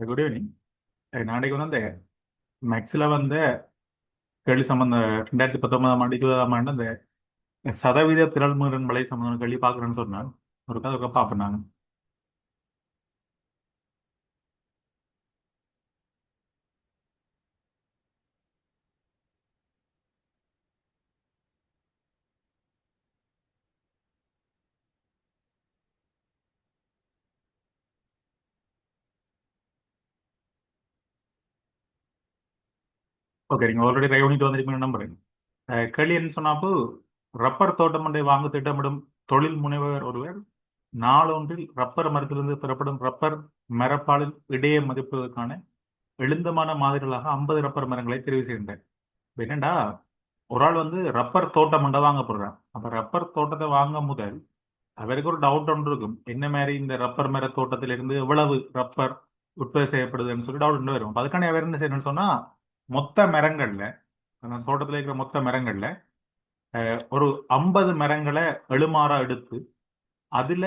Good evening. நாளைக்கு வந்து அந்த மேக்ஸில் வந்து கேள்வி சம்பந்த 2019ஆம் ஆண்டு 20ஆம் ஆண்டு அந்த சதவீத திரள்முறை விலை சம்பந்தம் கேள்வி பார்க்குறேன்னு சொன்னாங்க. ஒரு கதை பார்ப்பேன் நான். ஓகே, நீங்கள் ஆல்ரெடி ட்ரைவ் பண்ணிட்டு வந்திருப்பீங்க நம்புறேன். கேள்வி என்ன சொன்னாப்போ, ரப்பர் தோட்டம் ஒன்றை வாங்க திட்டமிடும் தொழில் முனைவர் ஒருவர் நாளொன்றில் ரப்பர் மரத்திலிருந்து பெறப்படும் ரப்பர் மரப்பாலின் இடையே மதிப்பதற்கான எழுந்தமான மாதிரிகளாக 50 ரப்பர் மரங்களை தெரிவு செய்கின்றார். இப்ப என்னடா, ஒரு ஆள் வந்து ரப்பர் தோட்டம் ஒன்றை வாங்க போடுறான். அப்ப ரப்பர் தோட்டத்தை வாங்க முதல் அவருக்கு ஒரு டவுட் ஒன்று இருக்கும். என்ன மாதிரி இந்த ரப்பர் மர தோட்டத்திலிருந்து எவ்வளவு ரப்பர் உற்பத்தி செய்யப்படுதுன்னு சொல்லி டவுட் ஒன்று வரும். அப்ப அதுக்கான அவர் என்ன செய்யணும்னு சொன்னா, மொத்த மரங்கள்ல, அந்த தோட்டத்தில் இருக்கிற மொத்த மரங்கள்ல ஒரு 50 மரங்களை எழுமாறா எடுத்து அதுல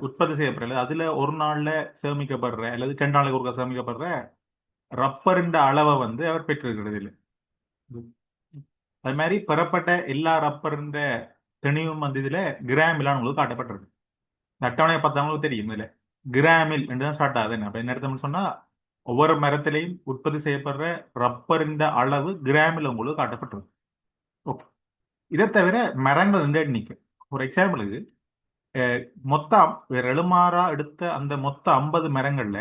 உற்பத்தி செய்யப்படுற, அதுல ஒரு நாள்ல சேமிக்கப்படுற அல்லது 2 நாளைக்கு ஒருக்கா சேமிக்கப்படுற ரப்பரின் அளவை வந்து அவர் பெற்றிருக்கிறது இல்லை. அது மாதிரி பெறப்பட்ட எல்லா ரப்பரின் திணிவும் வந்து இதுல கிராமிலான உங்களுக்கு காட்டப்பட்டிருக்கு. இந்த அட்டவணையை பார்த்தவங்களுக்கு தெரியும். இதுல கிராமில் என்று தான் ஸ்டார்ட் ஆகுது. அப்ப என்ன அர்த்தம்னு சொன்னா, ஒவ்வொரு மரத்திலையும் உற்பத்தி செய்யப்படுற ரப்பரின் அளவு கிராமில் உங்களுக்கு காட்டப்பட்டிருக்கு. ஓகே. இதை தவிர மரங்கள் ரெண்டு எண்ணிக்கை. ஒரு எக்ஸாம்பிளுக்கு, மொத்தம் எழுமாறா எடுத்த அந்த மொத்த 50 மரங்கள்ல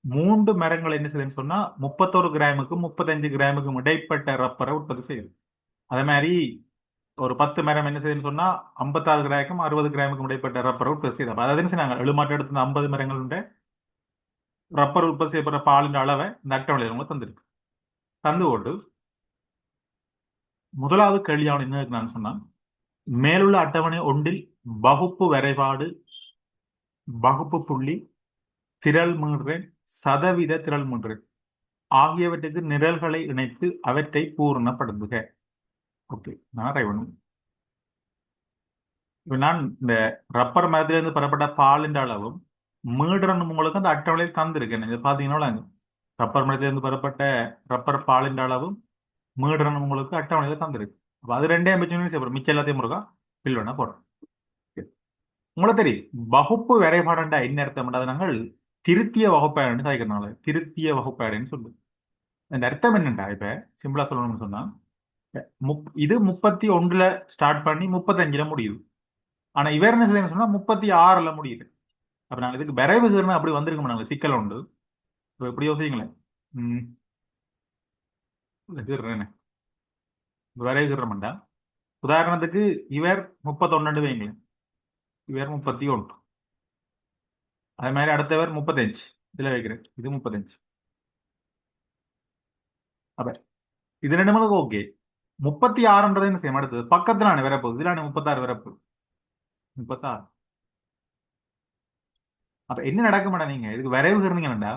3 மரங்கள் என்ன செய்யுதுன்னு சொன்னா 31 கிராமுக்கும் 35 கிராமுக்கும் இடைப்பட்ட ரப்பரை உற்பத்தி செய்யுது. அதே மாதிரி ஒரு 10 மரம் என்ன செய்யுதுன்னு சொன்னா 56 கிராமுக்கும் 60 கிராமுக்கும் இடைப்பட்ட ரப்பரை உற்பத்தி செய்யுது. அப்ப அதாவது என்ன செய்றாங்க, எழுமாற்றம் எடுத்த இந்த 50 மரங்களுடைய ரப்பர் உற்பத்தி செய்யப்படுற பாலின் அளவை இந்த அட்டவணையில் உங்களுக்கு தந்திருக்கு. தந்து கொண்டு முதலாவது கேள்வியான என்ன இருக்குன்னு சொன்னா, மேலுள்ள அட்டவணை ஒன்றில் வகுப்பு வரைபாடு, வகுப்பு புள்ளி, திரள் மீள்றேன், சதவீத திரள் மீள்றேன் ஆகியவற்றுக்கு நிரல்களை இணைத்து அவற்றை பூரணப்படுத்துக. ஓகே, நான் ட்ரை பண்ணுவேன். இப்ப நான் இந்த ரப்பர் மரத்திலிருந்து பெறப்பட்ட பாலின் அளவும் மீடுறன்னு உங்களுக்கு அந்த அட்டவணையில் தந்திருக்கேன். இது பாத்தீங்கன்னா ரப்பர் மரத்திலிருந்து பெறப்பட்ட ரப்பர் பாலின் அளவும் மீடுறன்னு உங்களுக்கு அட்டவணையில் தந்திருக்கு. அப்ப அது ரெண்டையும் வச்சு மிச்சம் எல்லாத்தையும் முருகா ஃபில் பண்ண போறோம். உங்களுக்கு தெரியும், வகுப்பு வரைபாடுண்டா என்ன அர்த்தம்? அதை நாங்கள் திருத்திய வகுப்பாடுன்னு சாய்க்கிறனால திருத்திய வகுப்பாடுன்னு சொல்லுது. இந்த அர்த்தம் என்னண்டா, இப்ப சிம்பிளா சொல்லணும்னு சொன்னா, இது 31ல ஸ்டார்ட் பண்ணி 35ல முடியுது. ஆனா இவர் என்ன செய்யணும்னு சொன்னா 36ல முடியுது. அப்ப நாங்க இதுக்கு விரைவு கீரணம் அப்படி வந்திருக்கோம். நாங்க சிக்கல் உண்டு. இப்ப எப்படி யோசிங்களேன். ம் கீறேன் விரைவு கீறமாண்டா. உதாரணத்துக்கு இவர் 31 வைங்களேன், இவர் 31, அதே மாதிரி அடுத்தவர் 35, இதுல வைக்கிறேன் இது 35. அப்ப இது ரெண்டு மணிக்கு ஓகே. 36ன்றது என்ன செய்யும், அடுத்தது பக்கத்துல வரப்போகுது, இதுல 36 வரப்போகுது. 36. அப்ப என்ன நடக்க மாட்டா, நீங்க இதுக்கு விரைவு கீறனீங்கன்னா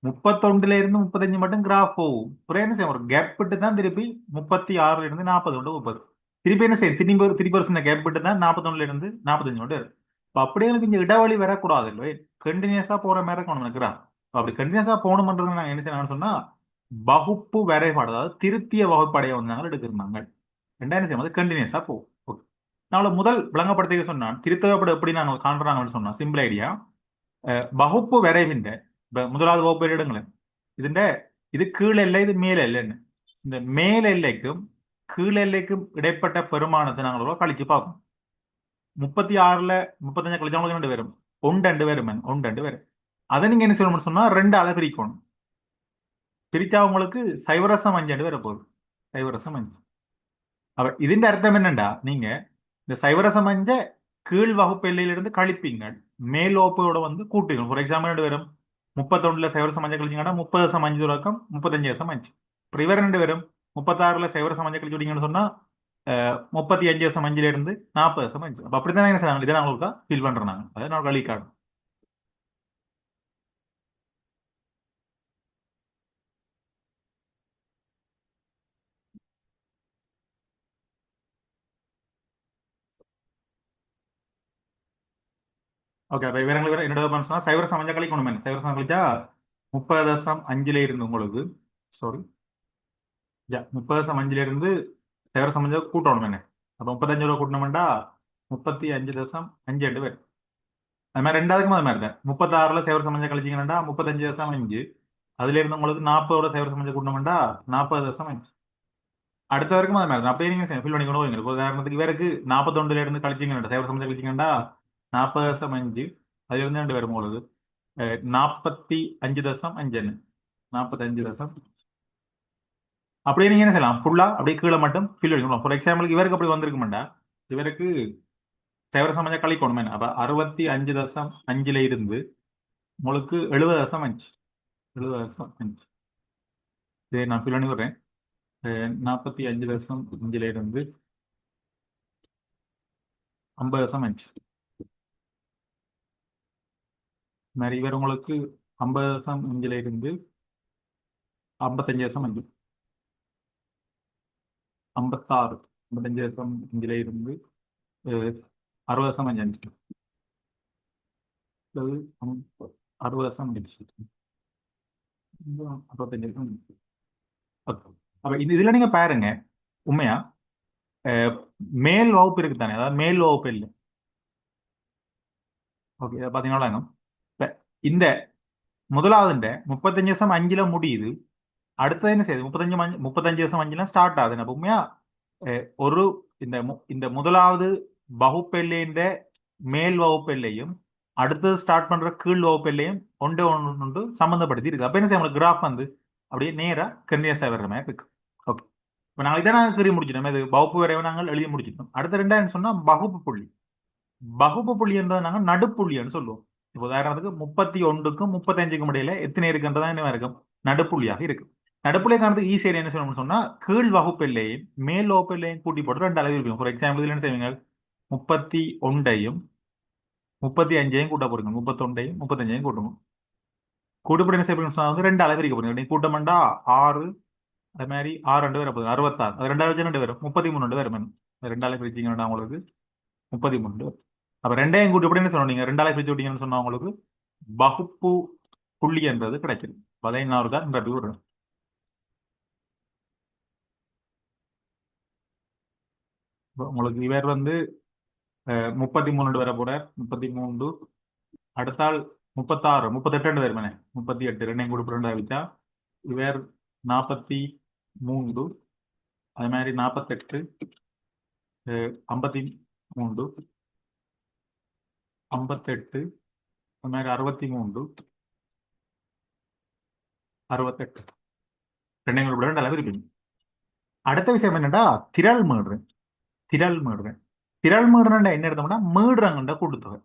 31ல இருந்து 35 மட்டும் கிராஃப் போகும். அப்புறம் என்ன செய்யும், ஒரு கேப் விட்டு தான் திருப்பி 36ல இருந்து 40 கொண்டு 30. திருப்பி என்ன செய்யும், திருப்பி ஒரு சின்ன கேப் விட்டு தான் 41ல இருந்து 45 கொண்டு வரும். இப்ப அப்படியே எனக்கு இந்த இடைவெளி வரக்கூடாது இல்லை, கண்டினியூஸா போற மாதிரி இருக்கணும் நினைக்கிறான். அப்படி கண்டினியூஸா போகணும்ன்றது நாங்க என்ன செய்யணும்னு சொன்னா, வகுப்பு வரைபாடு, அதாவது திருத்திய வகுப்படையை வந்து நாங்கள் எடுக்கிறாங்க. ரெண்டாயிரம் செய்யும் போது கண்டினியூஸா போகும். ஓகே. நான் முதல் விளங்கப்படுத்த சொன்னான் திருத்தவப்பட எப்படி நாங்கள் காண்றாங்கன்னு சொன்னா, சிம்பிள் ஐடியா. வகுப்பு வரைவின்ற முதலாவது வகுப்பு எடுங்களேன். இதுண்ட இது கீழ் எல்லை, இது மேல் எல்லைன்னு. இந்த மேல் எல்லைக்கும் கீழ் எல்லைக்கும் இடைப்பட்ட பெருமானத்தை நாங்கள் கழிச்சு பார்ப்போம். 36ல 35 கழிச்சவங்களுக்கு 2 வரும், ஒன்று 2 வரும், ஒன்று 2 வரும். அதை நீங்க என்ன சொல்லணும்னு சொன்னா 2ஆல பிரிக்கணும். பிரிச்சா உங்களுக்கு சைவரசம் 5 வரப்போகுது. சைவரசம் 5. அப்ப ഇതിന്റെ அர்த்தம் என்னண்டா, நீங்க இந்த சைவரசம் 5 கீழ் வகுப்பு எல்லையிலிருந்து கழிப்பீங்க, மேல் வகுப்போட வந்து கூட்டுங்க. ஃபார் எக்ஸாம்பிள் 2 வரும், 31ல சைவரசம் 5 கழிச்சீங்கன்னா 30.5 தொடக்கம் 35.5. அப்புறம் இவர் 2 வரும், 36ல சைவரசம் 5 கழிச்சு விட்டீங்கன்னு சொன்னா 35.5 இருந்து 40.5. அப்ப அப்படித்தான் என்ன செய்யறாங்க, இதை நான் உங்களுக்கு ஃபீல் பண்றேன். நாங்க அதை நான் கழிக்காடு. ஓகே. அப்ப இவங்களுக்கு என்னோட சொன்னா சைவரசம் 5 கழிக்கணும். சைவரசம் கழிச்சா 30.5 இருந்து உங்களுக்கு சாரி 30.5 சேவர சமைஞ்சா கூட்டணும் என்ன அப்ப 35 ரூபா கூட்டணும்டா 35.5 பேர் அது மாதிரி ரெண்டாவதுக்கும் அது மாதிரி தான் 36ல சேவர சமைஞ்சா கழிச்சிங்கன்னா 35.5 அதுல இருந்து உங்களுக்கு 40ஓட சேவர சமைஞ்சா கூட்டணும்டா 40.5 அடுத்த வரைக்கும் அது மாதிரி தான் அப்படியே நீங்க ஃபில் பண்ணி கொண்டு போவீங்க இப்போ உதாரணத்துக்கு இவருக்கு 41ல இருந்து கழிச்சிங்கன்னா சேவர சமைஞ்சா கழிச்சிங்கன்னா 40.5 அதுல இருந்து ரெண்டு வரும் உங்களுக்கு 45.5 45 அப்படியே நீங்க என்ன செய்யலாம் ஃபுல்லா அப்படியே கீழே மட்டும் ஃபில் அடிக்கணும் ஃபார் எக்ஸாம்பிள் இவருக்கு அப்படி வந்திருக்க மாட்டா இவருக்கு சேவர சமைச்சா கழிக்கணும் அப்ப 65.5 இருந்து உங்களுக்கு 70.5 70.5 சரி நான் ஃபில் பண்ணி விடுறேன் 45.5 இருந்து 50.5 மாதிரி இவர் உங்களுக்கு 50.5 இருந்து 55.5 56 55.5 இருந்து 60.5 60.5 65. Okay. அப்ப இதுல நீங்க பாருங்க உண்மையா அஹ், மேல் வகுப்பு இருக்கு தானே அதாவது மேல் வகுப்பு இல்லை ஓகே இதை பாத்தீங்கன்னா இப்ப இந்த முதலாவதுண்ட 35.5 முடியுது அடுத்தது என்ன செய்யுது 35.5 ஸ்டார்ட் ஆகுது அப்ப உண்மையா ஒரு இந்த முதலாவது வகுப்பெல்லைன்ற மேல் வகுப்பெல்லையும் அடுத்தது ஸ்டார்ட் பண்ற கீழ் வகுப்பெல்லையும் ஒன்று சம்மந்தப்படுத்தி இருக்கு அப்ப என்ன செய்ய கிராஃப் வந்து அப்படியே நேரா கன்னியாசா வர்ற மாதிரி இருக்கு ஓகே இப்போ நாங்கள் இதை நாங்கள் கீறி முடிச்சிட்டோம் இது வகுப்பு வரைவை நாங்கள் எழுதி முடிச்சிட்டோம் அடுத்த ரெண்டாயிரம் சொன்னா வகுப்பு புள்ளி வகுப்பு புள்ளி என்றதை நாங்கள் நடுப்புள்ளின்னு சொல்லுவோம் இப்போ உதாரணத்துக்கு 31க்கும் 35க்கும் இடையில எத்தனை இருக்குன்றதா என்ன இருக்கும் நடுப்புள்ளியாக இருக்கு நடுப்புள்ளியை காரணத்துக்கு ஈஸியாக என்ன சொல்லணும்னு சொன்னா கீழ் வகுப்பு எல்லையும் மேல் வகுப்பு எல்லையும் கூட்டி போட்டு ரெண்டு அளவு இருக்கும் ஃபார் எக்ஸாம்பிள் இதுல என்ன செய்வீங்க 31ஐயும் 35ஐயும் கூட்ட போறீங்க 31ஐயும் 35ஐயும் கூட்டணும் கூட்டுப்படி என்ன செய்யணும் சொன்னா வந்து ரெண்டு அளவு இருக்க போறீங்க நீ கூட்டம்டா 6 அது மாதிரி 6 ரெண்டு பேர் 66 அது ரெண்டாவது வச்சு ரெண்டு பேரும் 33 வரும் ரெண்டாவது பிரிச்சிங்கன்னா உங்களுக்கு 33 அப்ப ரெண்டையும் கூட்டி எப்படி என்ன சொன்னீங்க ரெண்டாவது பிரிச்சு விட்டீங்கன்னு சொன்னா உங்களுக்கு வகுப்பு புள்ளி என்றது கிடைக்குது 16 தான் இந்த வரும் உங்களுக்கு இவர் வந்து 33 வர போற 33 அடுத்தால் 36 38 வருமானே 38 ரெண்டையும் கூட்டி ரெண்டாவது வச்சா இவர் 43 அது மாதிரி 48 53 58 அது மாதிரி 63 68 ரெண்டையும் கூட்டி ரெண்டு அளவு இருப்பீங்க அடுத்த விஷயம் என்னடா திரள் மீடுறேன் திரள் மீடுறேன் திரள் மீடுறேன் என்ன எடுத்தோம்னா மீடுறவங்கண்ட கூட்டுத்தொகை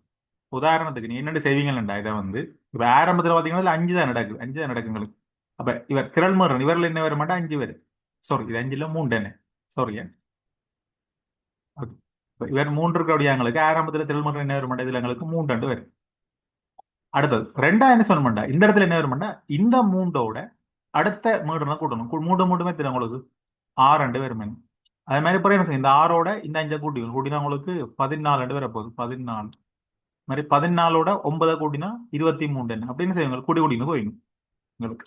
உதாரணத்துக்கு நீ என்னென்ன செய்வீங்கடா இதை வந்து இப்ப ஆரம்பத்துல பாத்தீங்கன்னா இதுல 5 தான் நடக்குது 5 தான் நடக்கு உங்களுக்கு அப்ப இவர் திரள் மீடுறன் இவரில் என்ன வர மாட்டா 5 பேர் சாரி இது 5 இல்ல 3 என்ன சாரி இவர் 3 இருக்கக்கூடிய எங்களுக்கு ஆரம்பத்துல திரள் மீடுறன் என்ன வர மாட்டா இதுல எங்களுக்கு 3 வரும் அடுத்தது ரெண்டா என்ன சொல்ல மாட்டா இந்த இடத்துல என்ன வர மாட்டா இந்த 3ஓட அடுத்த மீடுறதை கூட்டணும் மூண்டுமே தெரியும் உங்களுக்கு 6 வரும் அதே மாதிரி இப்போ என்ன செய்யும் இந்த 6ஓட இந்த 5 கூட்டினா உங்களுக்கு 14 வர போகுது 14 மாதிரி 14ஓட 9 கூட்டினா 23 என்ன அப்படின்னு செய்யுங்க கூட்டி கூட்டின்னு போயிங்க உங்களுக்கு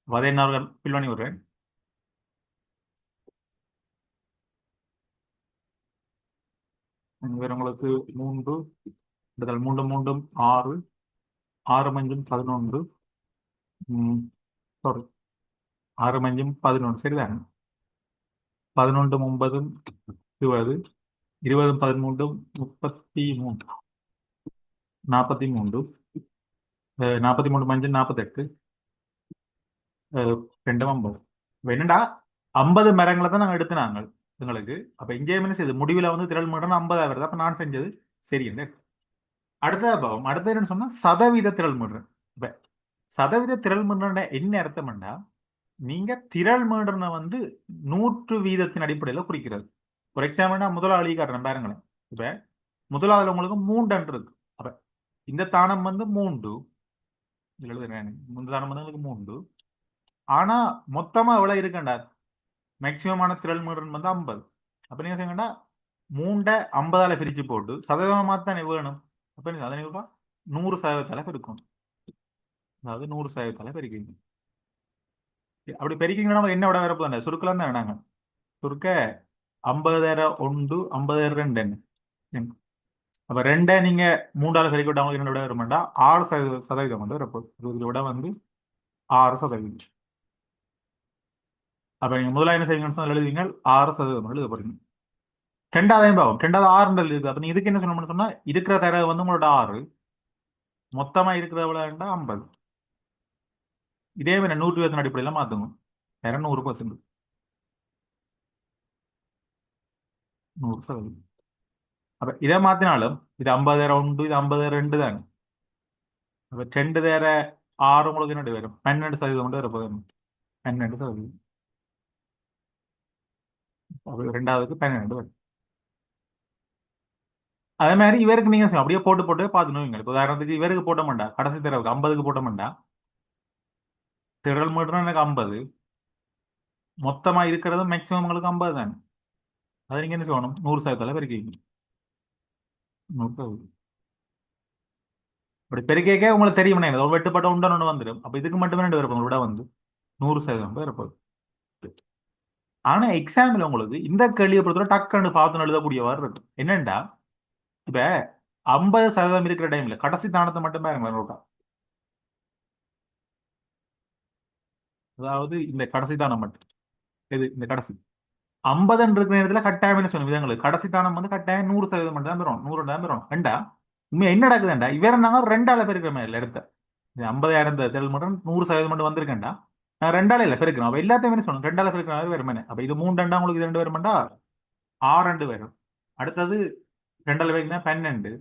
16 ஃபில் பண்ணி விடுறேன் வேற உங்களுக்கு 3 அடுத்தால் 3 3 6 6 5 11 சாரி 6 5 11 சரிதான் 11 9 20 20 13 33 43 43 5 48 ரெண்டு 50 என்னடா 50 மரங்களை தான் நாங்கள் எடுத்துனாங்க எங்களுக்கு அப்ப இங்கே என்ன செய்யுது முடிவில் வந்து திரள் மீடன் 50 வருது அப்ப நான் செஞ்சது சரி என்ன அடுத்த பாவம் அடுத்த என்னன்னு சொன்னா சதவீத திரள் மீடுறேன் இப்ப சதவீத திரள் மீடுற என்ன அர்த்தம்னா நீங்க திரள் மீடுறனை வந்து 100% அடிப்படையில் குறிக்கிறது ஃபார் எக்ஸாம்பிள் நான் முதலாளி காட்டுறேன் பாருங்களேன் இப்ப முதலாவது உங்களுக்கு 3 இருக்கு அப்ப இந்த தானம் வந்து 3 எழுதுறேன் இந்த தானம் வந்து உங்களுக்கு 3 ஆனா மொத்தமா எவ்வளவு இருக்கண்டா மேக்சிமமான திரள் மீடுறன் வந்து 50 அப்ப நீங்க செய்யண்டா 3 50ஆல பிரிச்சு போட்டு சதவீதமா தானே வேணும் அப்ப என்ன அதை 100% இருக்கும் அதாவது 100% பெருக்கிங்க. அப்படி பெருக்கிங்கன்னா நமக்கு என்ன விட வரப்போ தானே சுருக்கலாம் தானே நாங்கள் சுருக்க 50,000 ஒன்று 50,000 ரெண்டு என்ன அப்ப ரெண்டை நீங்க மூன்றாவது பெருக்கி விட்டு அவங்களுக்கு என்ன விட வருமாண்டா 6% வந்து வரப்போகுது. இது விட வந்து 6%. அப்ப நீங்க முதல்ல என்ன செய்வீங்கன்னு சொன்னா எழுதுவீங்க 6% எழுத போறீங்க. ரெண்டாவதையும் பாவம் ரெண்டாவது 6 இருக்கு. அப்ப நீ இதுக்கு என்ன சொல்லணும்னு சொன்னா இருக்கிற தர வந்து உங்களோட 6 மொத்தமா இருக்கிற எவ்வளவுண்டா 50. இதே மாதிரி 120 அடிப்படையில மாத்துங்க 200%. 100%. அப்ப இதை மாத்தினாலும் இது 50,000 உண்டு இது 50,000 ரெண்டு தானே. அப்ப ரெண்டு தேர 6 உங்களுக்கு என்ன வரும் 12% கொண்டு வர போதும் 12%. அப்ப ரெண்டாவதுக்கு 12 வரும். அதே மாதிரி இவருக்கு நீங்க அப்படியே போட்டு போட்டு பார்த்துணுவீங்க. இப்போ உதாரணத்துக்கு இவருக்கு போட்ட மாட்டா கடைசி தடவைக்கு 50க்கு போட்ட மாட்டா திரள் மீட்டர் எனக்கு 50 மொத்தமா இருக்கிறது மேக்சிமம் உங்களுக்கு 50 தானே. அதை நீங்க என்ன செய்யணும் 100% பெருக்கிங்க. 100. அப்படி பெருக்கே உங்களுக்கு தெரியும் ஒரு வெட்டுப்பட்ட உண்டன்னு ஒன்று வந்துடும். அப்ப இதுக்கு மட்டுமே ரெண்டு பேர் விட வந்து 100% பேர் இருப்பாது. ஆனா எக்ஸாம்பிள் உங்களுக்கு இந்த கேள்வியை பொறுத்தவரை டக்குன்னு பார்த்து எழுதக்கூடியவாறு இருக்கும். என்னண்டா இப்ப 50% இருக்கிற டைம்ல கடைசி தானத்தை மட்டும் பாருங்க நோட்டா. அதாவது இந்த கடைசி தானம் மட்டும் இது இந்த கடைசி 50 இருக்கிற நேரத்துல கட்டாயம் என்ன சொன்ன விதங்களுக்கு கடைசி தானம் வந்து கட்டாயம் 100% மட்டும் தான் பெறும் 100 தான் பெறும் ரெண்டா உண்மை என்ன நடக்குதுண்டா இவர நாங்க ரெண்டால பெருக்கிற மாதிரி எடுத்த 50,000 தெல் மட்டும் 100% மட்டும் வந்திருக்கேன்டா நான் ரெண்டால இல்ல பெருக்கிறோம். அப்ப எல்லாத்தையும் என்ன சொல்லணும் ரெண்டால பெருக்கிற மாதிரி வருமே. அப்ப இது 3 ரெண்டா உங்களுக்கு இது ரெண்டு வருமாண்டா 6 ரெண்டு வரும். அடுத்தது ரெண்டால பெருக்கினா 12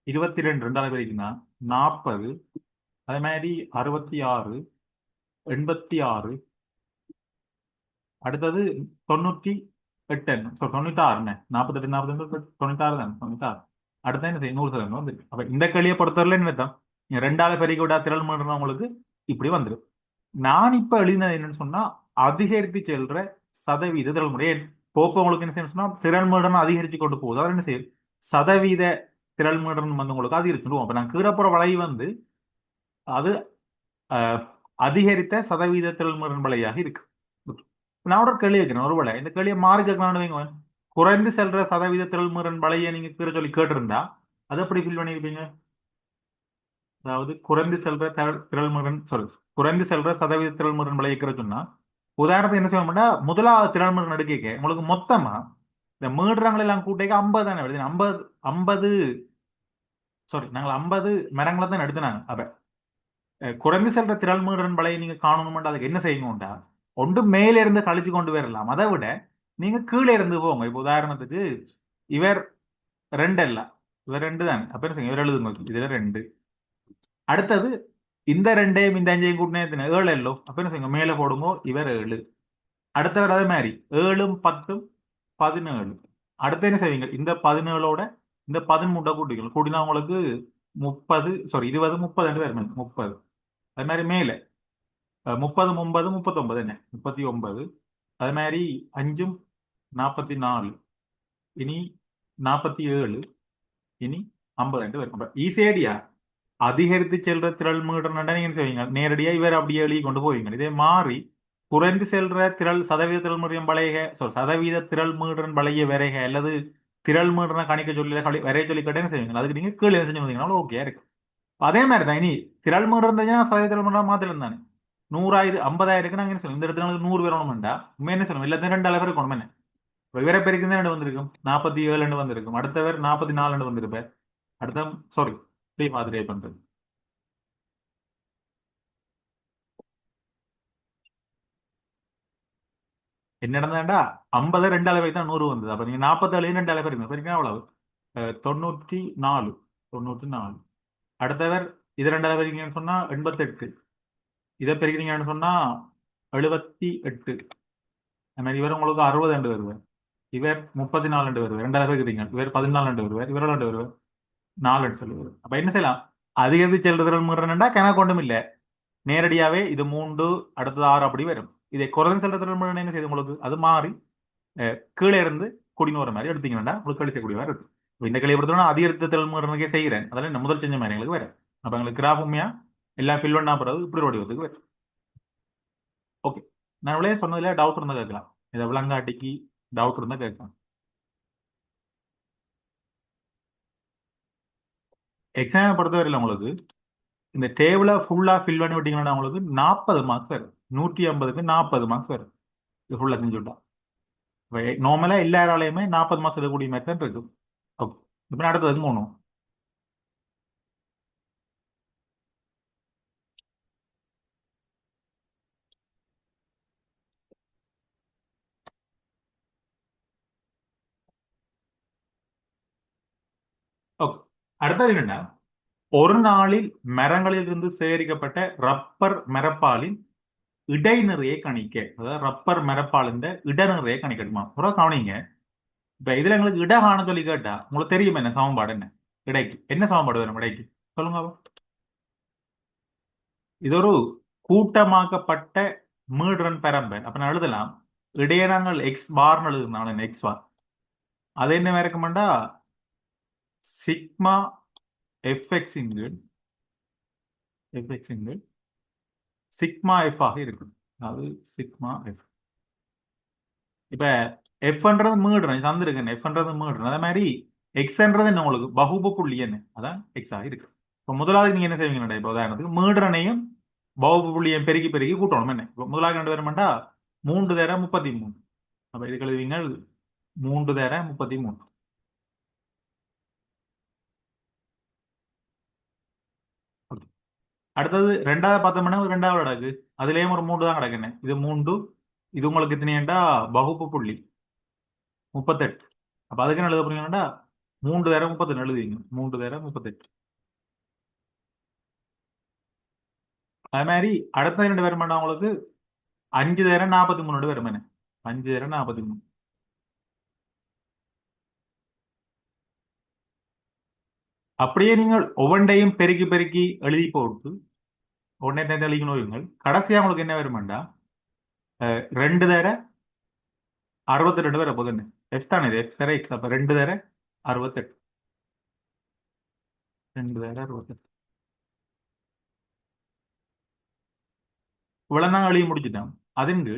22 ரெண்டால பெருக்கினா 40 அதே மாதிரி 66 86 அடுத்தது 98 96 48 48 96 தான் 96. அடுத்த என்ன செய்யும் 100% வந்து அப்ப இந்த களியை பொறுத்தவரை என்ன அர்த்தம்? நீங்க ரெண்டாவது பெருக்கி விட்டா திரள் மன்றம் உங்களுக்கு இப்படி வந்துடும். நான் இப்ப எழுதினது என்னன்னு சொன்னா அதிகரித்து செல்ற சதவீத திரள் முறை போப்போ உங்களுக்கு என்ன செய்யணும் சொன்னா திரள் மன்றம் அதிகரிச்சு கொண்டு போகுது. அவர் என்ன செய்யும் சதவீத திரள் மன்றம் வந்து உங்களுக்கு அதிகரிச்சுடுவோம். அப்ப நான் கீழப்புற வளை வந்து அது அஹ், அதிகரித்த சதவீத திரள் மன்றம் வளையாக இருக்கு. நான் ஒரு கேள்வி வைக்கிறேன் ஒருவேளை இந்த கேள்வியை மாறி கேட்கலாம்னு வைங்க குறைந்து செல்ற சதவீத திரள்முறை வளைய நீங்க கீழே சொல்லி கேட்டிருந்தா அதை எப்படி ஃபீல் பண்ணியிருப்பீங்க? அதாவது குறைந்து செல்ற திரள்முறை சாரி குறைந்து செல்ற சதவீத திரள்முறை வளைய சொன்னா உதாரணத்துக்கு என்ன செய்வோம்னா முதலாவது திரள்முறை நடுக்க உங்களுக்கு மொத்தமா இந்த மீடுறங்களை எல்லாம் கூட்டிக்க 50 தானே வருது 50 50 சாரி நாங்கள் 50 மரங்களை தான் எடுத்துனாங்க. அப்ப குறைந்து செல்ற திரள்முறை வளைய நீங்க காணணும்னா அதுக்கு என்ன செய்யணும்டா ஒன்று மேல இருந்து கழிச்சு கொண்டு வரலாம். அதை விட நீங்க கீழே இருந்து போங்க. இப்போ உதாரணத்துக்கு இவர் ரெண்டு அல்ல இவர் ரெண்டு தான் அப்ப என்ன செய்யுங்க இவர் எழுதுங்க இதுல ரெண்டு அடுத்தது இந்த ரெண்டையும் இந்த அஞ்சையும் கூட்டினே 7 எல்லோ அப்ப என்ன செய்யுங்க மேல போடுங்க இவர் 7 அடுத்தவர் அதே மாதிரி 7ம் 10ம் 17 அடுத்து என்ன செய்வீங்க இந்த 17ஓட இந்த 13 கூட்டிக்கணும் கூட்டினா உங்களுக்கு 30 சாரி 20 30 ரெண்டு பேர் 30 அது மாதிரி மேல 30 30 39 என்ன 39 அது மாதிரி 5ம் 44 இனி 47 இனி 52 வரும். ஈஸியடியா அதிகரித்து செல்ற திரள் மீட்டர் நீங்க என்ன செய்வீங்க நேரடியா இவர் அப்படியே எழுதி கொண்டு போவீங்க. இதே மாறி குறைந்து செல்ற திரள் சதவீத திரள் மீட்டர் பழைய சதவீத திரள் மீட்டர் பழைய வரைக அல்லது திரள் மீட்டர் கணிக்க சொல்லி வரைய சொல்லி கேட்டேன்னு செய்வீங்க. அதுக்கு நீங்க கீழே செஞ்சு வந்தீங்கன்னா ஓகே இருக்கு. அதே மாதிரி தான் இனி திரள் மீட்டர் இருந்துச்சுன்னா சதவீத திரள் மீட்டர் மாத்திரம் தானே 100,000 50,000 நாங்க என்ன சொல்லுவோம் இந்த இடத்துல 100 வேணும்டா உண்மை என்ன சொல்லுவோம் எல்லாத்தையும் 2 அளவு இருக்கணும் என்ன இவரை பேருக்கு தான் ரெண்டு வந்திருக்கும் 47 வந்திருக்கும் அடுத்தவர் 44 வந்திருப்பார் அடுத்த சாரி இப்படி மாதிரி பண்றது என்ன நடந்தாண்டா 50 ரெண்டு அளவை தான் 100 வந்தது. அப்ப நீங்க 47 ரெண்டு அளவு இருக்கு பெருக்கா அவ்வளவு 94 94 அடுத்தவர் இது ரெண்டு அளவு இருக்கீங்கன்னு சொன்னா 88 இதை பெருக்கிறீங்கன்னு சொன்னா 78 அது மாதிரி இவர் உங்களுக்கு 60 ரெண்டு வருவார் இவர் 34 ரெண்டு வருவார் ரெண்டு அளவு இருக்கிறீங்க இவர் 14 ரெண்டு வருவார் இவர் ரெண்டு வருவார் 4 ரெண்டு சொல்லுவார். அப்ப என்ன செய்யலாம் அதிகரித்து செல்றதுகள் முறைன்னா கணக்கு ஒன்றும் இல்லை நேரடியாவே இது 3 அடுத்தது 6 அப்படி வரும். இதை குறைந்த செல்றதுகள் முறை என்ன செய்யுது உங்களுக்கு அது மாறி கீழே இருந்து குடின்னு வர மாதிரி எடுத்தீங்கன்னா உங்களுக்கு கழிக்கக்கூடிய மாதிரி இருக்கு. இந்த கிளையை பொறுத்தவரை அதிகரித்த திறன்முறைக்கே செய்கிறேன் அதெல்லாம் இந்த முதல் செஞ்ச மாதிரி எங்களுக்கு வேற அப்ப எங்களுக்கு கிராஃப் உண்மையா எல்லாம் ஃபில் பண்ணா பிறகு இப்படி வடிவத்துக்கு வரும். ஓகே, நான் இவ்வளே சொன்னதுல டவுட் இருந்தா கேட்கலாம். இதை விளங்காட்டிக்கு டவுட் இருந்தா கேட்கலாம். எக்ஸாம் பொறுத்தவரையில் உங்களுக்கு இந்த டேபிளை ஃபுல்லா ஃபில் பண்ணி விட்டீங்கன்னா உங்களுக்கு 40 மார்க்ஸ் வரும். 150க்கு 40 மார்க்ஸ் வரும். இது ஃபுல்லா செஞ்சு விட்டா நார்மலா எல்லாராலையுமே 40 மார்க்ஸ் எடுக்கக்கூடிய மாதிரி தான் இருக்கு. ஓகே, இப்போ அடுத்ததுக்கு போகணும். ஓகே, அடுத்தது என்னன்னா, ஒரு நாளில் மரங்களில் இருந்து சேகரிக்கப்பட்ட ரப்பர் மரப்பாலின் இடைநிறையை கணிக்க. அதாவது ரப்பர் மரப்பாலின் இடநிறையை கணிக்கணுமா? அப்புறம் கவனிங்க. இப்ப இதுல எங்களுக்கு இட காண சொல்லி கேட்டா உங்களுக்கு தெரியும் என்ன சமன்பாடு என்ன இடைக்கு என்ன சமன்பாடு வரும் இடைக்கு சொல்லுங்க பாப்போம். இது ஒரு கூட்டமாக்கப்பட்ட மீடுரன் பெரம்பன். அப்ப நான் எழுதலாம் இடையே நாங்கள் எக்ஸ் பார்னு எழுதுனால எக்ஸ் பார் அது என்ன இருக்குமெண்டா சிக்மா எஃப்எக்ஸ் இங்கு எஃப்எக்ஸ் இங்கு சிக்மா எஃப் ஆக இருக்கு. அதாவது சிக்மா எஃப். இப்ப எஃப்ன்றது மீடுறேன் தந்திருக்கேன். எஃப்ன்றது மீடுறேன். அதே மாதிரி எக்ஸ்ன்றது என்ன உங்களுக்கு பகுப்பு புள்ளி என்ன அதான் எக்ஸ் ஆக இருக்கு. இப்போ முதலாவது நீங்க என்ன செய்வீங்க? இப்போ உதாரணத்துக்கு மீடுறனையும் பகுப்பு புள்ளியையும் பெருக்கி பெருக்கி கூட்டணும் என்ன. இப்போ முதலாவது 2 பேருமாட்டா 3 தர 33. அப்ப இது எழுதுவீங்க 3 தர 33. அடுத்தது ரெண்டாவது பார்த்தோம்னா ரெண்டாவது கிடக்கு. அதுலயும் ஒரு 3 தான் கிடக்குன்னு. இது 3. இது உங்களுக்கு எத்தனைண்டா பகுப்பு புள்ளி 38. அப்ப அதுக்கு என்ன எழுத போறீங்கன்னா 3 தர 38 எழுதுவீங்க. 3 தர 38. அது மாதிரி அடுத்த 2 பேரும் உங்களுக்கு 5 தர 43 வரும். 5 தர 43. அப்படியே நீங்கள் ஒவ்வொன்றையும் பெருக்கி பெருக்கி எழுதி போட்டு உடனே தான் தெளிக்கணும். கடைசியா உங்களுக்கு என்ன வருமாண்டா 2 தர 62 வர போகுதுன்னு. எஃப் தானே இது எஃப் தர எக்ஸ். அப்ப 2 தர 68. 2 தர 68. இவ்வளவு நாங்க எழுதி முடிச்சுட்டோம். அதுக்கு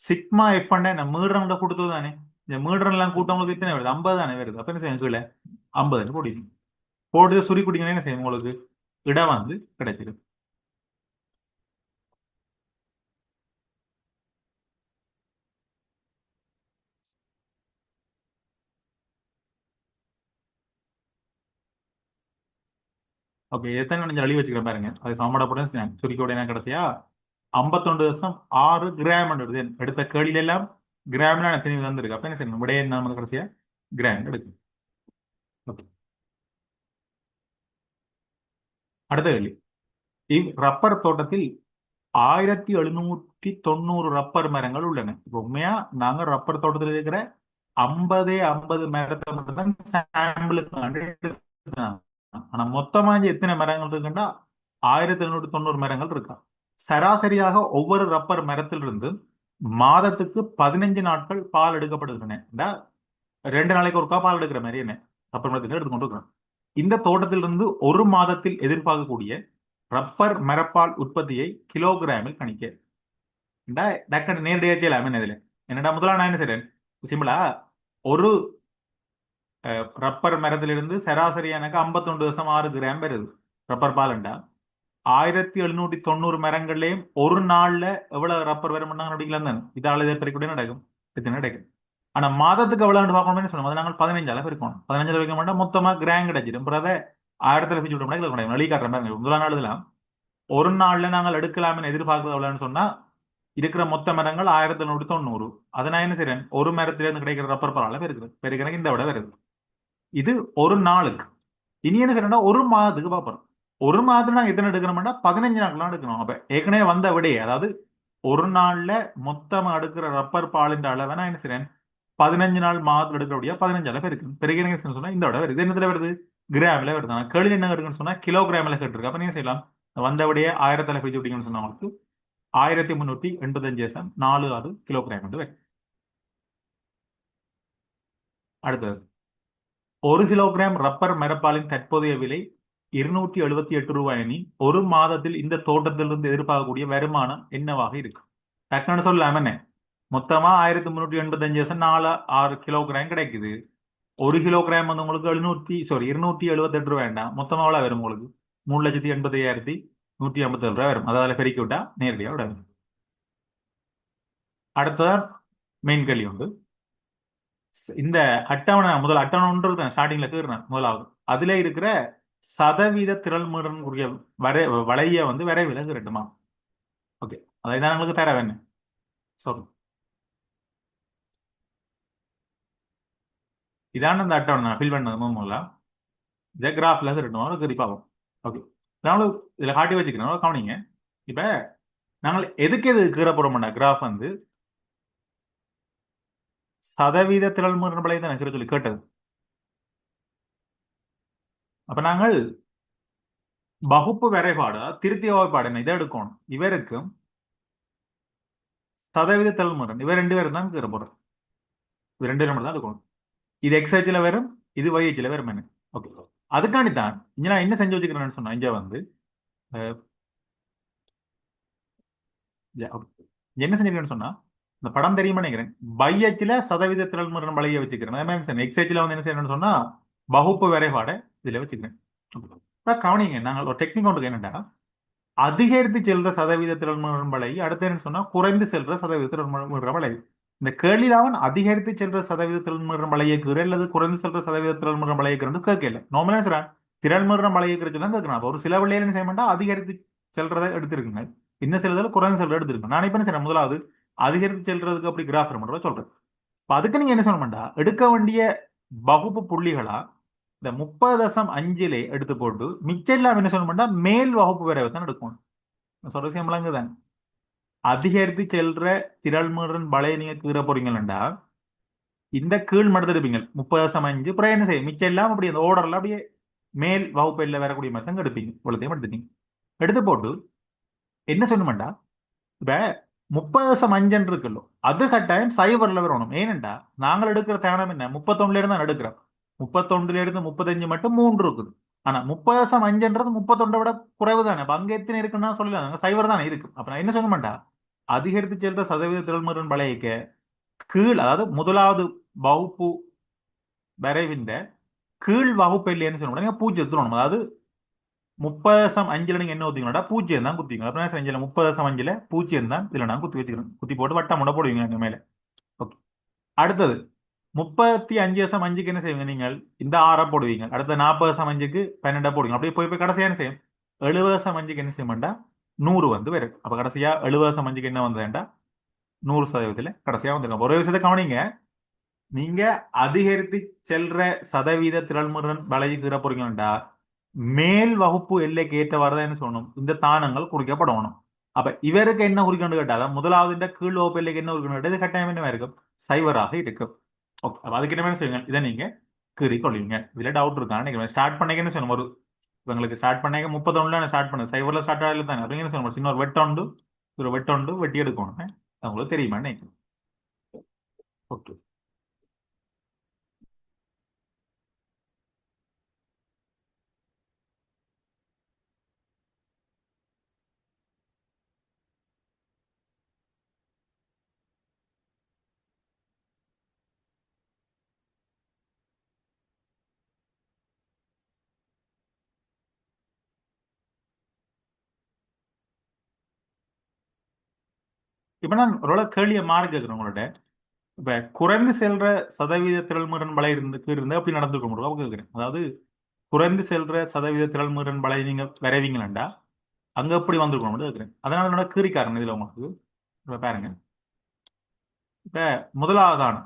சிக்மா எஃப் நான் மீடுறவங்க கொடுத்தது தானே. இந்த மீடுறன் எல்லாம் கூட்டவங்களுக்கு எத்தனை வருது? 50 தானே வருது. அப்ப என்ன செய்யும் கீழே 50 போடிக்கணும். போட்டு சுரி குடிக்கணும். என்ன செய்யும் உங்களுக்கு இடம் வந்து கிடைச்சிடும். ஓகே, எத்தனை கொஞ்சம் எழுதி வச்சுக்கிறேன் பாருங்க. அது சமடப்படும் சுருக்கோட என்ன கடைசியா 51.6 கிராம் எடுத்து எடுத்த கேள்வியில எல்லாம் கிராம்ல எத்தனை வந்திருக்கு. அப்ப என்ன செய்யணும் விடைய என்ன கடைசியா கிராம் எடுக்கும். ஓகே, அடுத்த கேள்வி. ரப்பர் தோட்டத்தில் 1790 ரப்பர் மரங்கள் உள்ளன. இப்ப உண்மையா நாங்க ரப்பர் தோட்டத்தில் இருக்கிற 50 மரத்தை மட்டும் தான் சாம்பிளுக்கு எடுத்தாங்க. ஆனா மொத்தமா இங்க எத்தனை மரங்கள் இருக்குன்னா 1790 மரங்கள் இருக்கா. சராசரியாக ஒவ்வொரு ரப்பர் மரத்திலிருந்து மாதத்துக்கு 15 நாட்கள் பால் எடுக்கப்படுகின்றன. 2 நாளைக்கு ஒருக்கா பால் எடுக்கிற மாதிரி என்ன ரப்பர் மரத்தில் எடுத்துக்கொண்டு இருக்கிறோம். இந்த தோட்டத்திலிருந்து ஒரு மாதத்தில் எதிர்பார்க்கக்கூடிய ரப்பர் மரப்பால் உற்பத்தியை கிலோகிராமில் கணிக்க. டக்குனு நேரடியாக செய்யலாம். என்ன இதுல என்னடா முதல்ல நான் என்ன செய்றேன் சிம்பிளா ஒரு ரப்பர் மரத்திலிருந்து சராசரி எனக்கு 51.6 கிராம் வருது ரப்பர் பாலண்டா. 1790 மரங்கள்லயும் ஒரு நாள்ல எவ்வளவு ரப்பர் வரும் அப்படிங்களா இதால இதை பெருக்கூட நடக்கும். இது நடக்கும். ஆனா மாதத்துக்கு எவ்வளவு பார்க்கணும்னு சொன்னோம். நாங்கள் 15 பெருக்கணும். 15 வைக்க மாட்டோம். மொத்தமா கிராம் கிடைச்சிடும். அப்புறம் அதை 1000 பிச்சு விட்டோம்னா வெளிக்காட்டுற மாதிரி முதலாம் நாள் இதெல்லாம் ஒரு நாள்ல நாங்கள் எடுக்கலாம்னு எதிர்பார்க்கறது எவ்வளவுன்னு சொன்னா இருக்கிற மொத்த மரங்கள் 1790. அதை நான் என்ன செய்றேன் ஒரு மரத்திலிருந்து கிடைக்கிற ரப்பர் பாலால பெருக்குது. பெருக்கிறதுக்கு இந்த விட வருது. இது ஒரு நாளுக்கு. இனி என்ன செய்யணும்னா ஒரு மாதத்துக்கு பார்ப்போம். ஒரு மாதத்துல நாங்க எத்தனை எடுக்கிறோம்னா 15 நாட்கள் எடுக்கணும். அப்ப ஏற்கனவே வந்த விடையே அதாவது ஒரு நாள்ல மொத்தமா எடுக்கிற ரப்பர் பாலின் அளவை நான் என்ன செய்றேன் 15 நாள் மாதத்துல எடுக்கிறபடியா 15 அளவு இருக்கு. பெருகிறீங்க சொன்னா இந்த விட வருது. என்னத்துல வருது கிராம்ல வருது. கேள்வி என்ன இருக்குன்னு சொன்னா கிலோகிராம்ல கேட்டிருக்கு. அப்ப நீங்க செய்யலாம் வந்த விடையே 1000 பிரிச்சு விட்டீங்கன்னு சொன்னா உங்களுக்கு 1385.46 கிலோகிராம் வந்து வரும். அடுத்தது 1 கிலோகிராம் ரப்பர் மரப்பாலின் தற்போதைய விலை ரூபாய் எனில் ஒரு மாதத்தில் இந்த தோட்டத்திலிருந்து எதிர்பார்க்கக்கூடிய வருமானம் என்னவாக இருக்கு? டக்குன்னு சொல்லலாம் என்ன? மொத்தமா 1385 நாலு 6 கிலோகிராம் கிடைக்குது. 1 கிலோகிராம் வந்து உங்களுக்கு 278 ரூபாய் வேண்டாம், மொத்தமா எவ்வளவு வரும் உங்களுக்கு? 3,80,157 ரூபாய் வரும். அதாவது பெருக்கி விட்டா நேரடியாக விட வரும். அடுத்ததான் மெயின் கேள்வி உண்டு. இந்த அட்டவணை முதல் அட்டவணை ஒன்று தான் ஸ்டார்டிங்ல கீறினேன் முதலாவது. அதுல இருக்கிற சதவீத திரள்முடன் கூடிய வளைய வந்து விரைவில் கீறட்டுமா? ஓகே, அதை தான் உங்களுக்கு தர வேணும். சொல்லு. இதான அந்த அட்டவணை நான் ஃபில் பண்ணது முதல்ல. இதை கிராஃப்ல கீறட்டும் கீறிப்பாகும். ஓகே, நாங்களும் இதுல காட்டி வச்சுக்கிறோம் கவனிங்க. இப்ப நாங்கள் எதுக்கு எது கீற போறோம்னா கிராஃப் வந்து சதவீத திரள்முடன் வளைய தான் கீற சொல்லி கேட்டது. அப்ப நாங்கள் வகுப்பு வரைபாடு திருத்திய வகைப்பாடு என்ன இதை எடுக்கணும். இவருக்கும் சதவீத திரள்முடன் இவர் 2 பேரும் தான் கீற போறோம். இது 2 பேரும் தான் எடுக்கணும். இது எக்ஸ் அச்சில் வரும், இது ஒய் அச்சில் வரும். என்ன ஓகே, அதுக்காண்டி தான் இங்க நான் என்ன செஞ்சு வச்சுக்கிறேன்னு சொன்னா இங்க வந்து அஹ், என்ன செஞ்சிருக்கேன்னு சொன்னா இந்த படம் தெரியுமா நினைக்கிறேன். பை அச்சில் சதவீத திரள்முடன் வளைய வச்சுக்கிறேன். எக்ஸ் அச்சில் வந்து என்ன செய்யணும்னு சொன்னா வகுப்பு வரைபாடை இதுல வச்சுக்கிறேன். கவனிங்க, நாங்கள் ஒரு டெக்னிக் ஒன்று என்னன்னா அதிகரித்து செல்ற சதவீத திறன் வளை, அடுத்து என்ன சொன்னா குறைந்து செல்ற சதவீத திறன் வளை. இந்த கேள்வியில் அவன் அதிகரித்து செல்ற சதவீத திறன் வளையை கீறு அல்லது குறைந்து செல்ற சதவீத திறன் வளையை கீறு கேட்கல. நார்மலா சொல்றான் திறன் வளையை கீறு தான் கேட்கணும். ஒரு சில வழியில என்ன செய்ய மாட்டா அதிகரித்து செல்றதை எடுத்திருக்குங்க, இன்னும் சிலதில் குறைந்து செல்ற எடுத்திருக்கேன். நான் இப்ப என்ன செய்யறேன், முதலாவது அதிகரித்து செல்றதுக்கு அப்படி கிராஃப் மட்டும் சொல்றேன். இப்ப அதுக்கு நீங்க என்ன சொல்ல மாட்டா எடுக்க வேண்டிய வகுப்பு புள்ளிகளா இந்த 30.5 எடுத்து போட்டு மிச்சம் எல்லாம் என்ன சொல்ல மாட்டா மேல் வகுப்பு வரை தான் எடுக்கணும். சொல்ற சிம்பிளாங்க. அதிகரித்து செல்ற திரள்முடன் வளைய நீங்க கீற போறீங்களா இந்த கீழ் மட்டத்தில் இருப்பீங்க 30.5 அப்புறம் என்ன செய்யும் மிச்சம் எல்லாம் அப்படி அந்த ஓர்டர்ல அப்படியே மேல் வகுப்பில் வரக்கூடிய மாதிரி தான் எடுப்பீங்க. இவ்வளோத்தையும் எடுத்துட்டீங்க. எடுத்து போட்டு என்ன சொல்லணும்டா இப்ப 30.5 இருக்குல்லோ அது கட்டாயம் சைபர்ல வரணும். ஏனென்றா நாங்கள் எடுக்கிற தேனம் என்ன 31 இருந்து தான் எடுக்கிறோம். 31 இருந்து 35 மட்டும் 3 இருக்குது. ஆனா 30.5 31 விட குறைவு தானே. அப்ப அங்க எத்தனை இருக்குன்னா சொல்லலாம், சைபர் தானே இருக்கு. அப்ப நான் என்ன சொல்ல மாட்டேன், அதிகரித்து செல்ற சதவீத திறன்முறை வளையக்க கீழ், அதாவது முதலாவது வகுப்பு வரைவிந்த கீழ் வகுப்பு இல்லைன்னு சொல்ல மாட்டேங்க, 0 அதாவது 30.5 நீங்க என்ன ஊத்தீங்களா 0 தான் குத்திங்க. அப்புறம் 30.5 0 தான் இதுல நான் குத்தி வச்சுக்கிறேன். குத்தி போட்டு வட்டம் முட போடுவீங்க எங்க மேல. ஓகே, அடுத்தது 35.5க்கு என்ன செய்வீங்க நீங்கள் இந்த 6 போடுவீங்க. அடுத்த 40.5க்கு 12 போடுவீங்க. அப்படியே போய் போய் கடைசியா என்ன செய்யும் 70.5க்கு என்ன செய்ய மாட்டா 100 வந்து வரும். அப்ப கடைசியா 70.5க்கு என்ன வந்ததுண்டா 100% கடைசியா வந்துருங்க. ஒரு விஷயத்தை கவனிங்க, நீங்க அதிகரித்து செல்ற சதவீத திரள்முடன் வளையுகிற போறீங்களா மேல் வகுப்பு எல்லைக்கு ஏற்றவாறு தான் என்ன சொல்லணும் இந்த தானங்கள் குறிக்கப்படணும். அப்ப இவருக்கு என்ன குறிக்கணும் கேட்டா முதலாவது இந்த கீழ் வகுப்பு எல்லைக்கு என்ன குறிக்கணும் கேட்டா இது கட்டாயம் என்ன இருக்கும் சைவராக இருக்கும். ஓகே, அப்ப அதுக்கு என்ன செய்யுங்க இதை நீங்க கீறி கொள்வீங்க. இதுல டவுட் இருக்கான்னு நினைக்கிறேன். ஸ்டார்ட் பண்ணீங்கன்னு சொல்லணும். ஒரு உங்களுக்கு ஸ்டார்ட் பண்ணீங்க 31 ஸ்டார்ட் பண்ணுங்க, சைவர்ல ஸ்டார்ட் ஆகல தானே. அப்படிங்கன்னு சொல்லணும் சின்ன ஒரு வெட்டொண்டு ஒரு வெட்டொண்டு வெட்டி எடுக்கணும். உங்களுக்கு தெரியுமா நினைக்கிறேன். ஓகே, இப்ப நான் ஒரு கேள்வியை மாறி கேட்கிறேன் உங்கள்ட்ட. இப்ப குறைந்து செல்ற சதவீத திரள்முறை வலை இருந்து அப்படி நடந்துக்க முடியும் கேட்கிறேன். அதாவது குறைந்து செல்ற சதவீத திரள்முறை வலை நீங்க வரைவீங்களா அங்க எப்படி வந்திருக்கணும் கேட்கிறேன். அதனால என்னோட கீறிக்காரன் இதுல உங்களுக்கு இப்ப பாருங்க. இப்ப முதலாவதான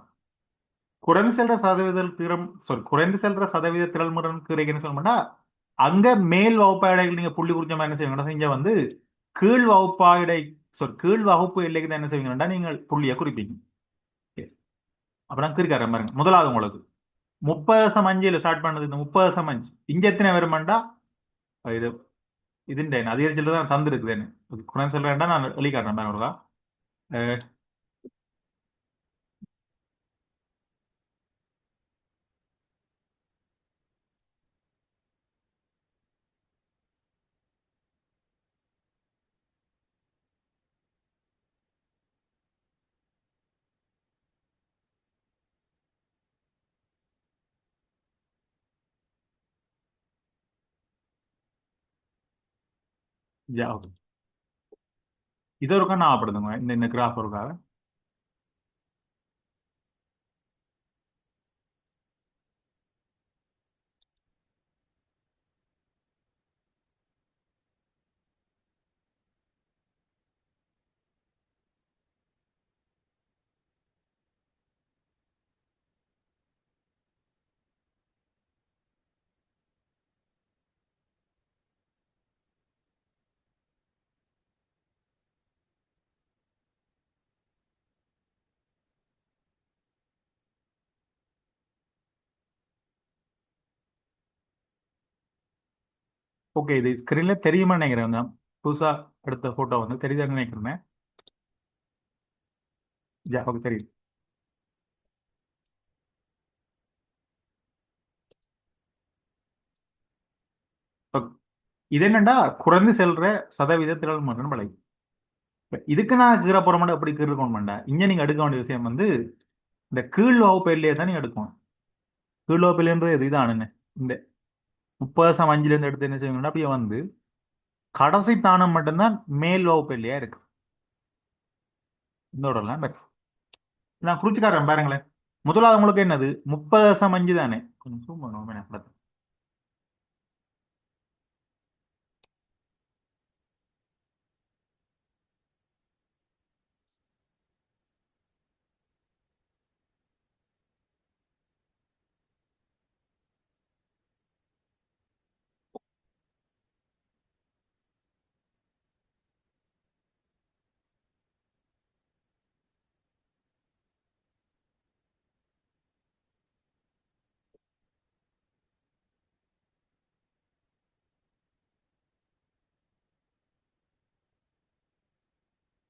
குறைந்து செல்ற சதவீத திறம் குறைந்து செல்ற சதவீத திரள்முறை கீரைக்குன்னு சொல்லணும்னா அங்க மேல் வகுப்பாடைகள் நீங்க புள்ளி குறிச்ச மாதிரி என்ன செய்வீங்கன்னா செஞ்ச வந்து கீழ் வகுப்பாடை கீழ் வகுப்பு எல்லைக்கு தான் என்ன செய்வீங்கன்னா நீங்கள் புள்ளியை குறிப்பீங்க. அப்புறம் கீரிக்காரன் பாருங்க முதலாவது உங்களுக்கு 30.5 ஸ்டார்ட் பண்ணது. இந்த 30.5 இங்க எத்தனை வருமாண்டா இது இதுண்டே அதிகரிச்சுட்டு தான் தந்துருக்குதுன்னு குறைந்து சொல்றேன்டா நான் வெளிக்காட்டுறேன் பாருங்க ஒருக்கா. அஹ், யா ஓகே. இது ஒருக்கா நான் அப்படிதுங்க இந்த கிராஃப் ஒருக்கா. ஓகே, இது ஸ்கிரீன்ல தெரியுமா நினைக்கிறேன் நான் புதுசா எடுத்த போட்டோ வந்து தெரியுதான்னு நினைக்கிறேன். யா ஓகே தெரியுது. ஓகே. இது என்னண்டா குறைந்து செல்ற சதவீதத்தினால் மட்டும் பழகி. இதுக்கு நான் கீற போற மாட்டேன் எப்படி கீறணும் மாட்டேன். இங்க நீங்க எடுக்க வேண்டிய விஷயம் வந்து இந்த கீழ் வகுப்பிலேயே தான் நீங்க எடுக்கணும். கீழ் வகுப்பிலேன்றது இதுதானுங்க. இந்த 30 அஞ்சுல இருந்து எடுத்து என்ன செய்யணும்னா அப்படியே வந்து கடைசி தானம் மட்டும்தான் மேல் வகுப்பிலேயே இருக்கு. இதோடலாம் நான் குறிச்சுக்காரன் பாருங்களேன். முதலாவது உங்களுக்கு என்னது 30,5 தானே. கொஞ்சம் zoom பண்ணுவோம் என்ன படத்தை.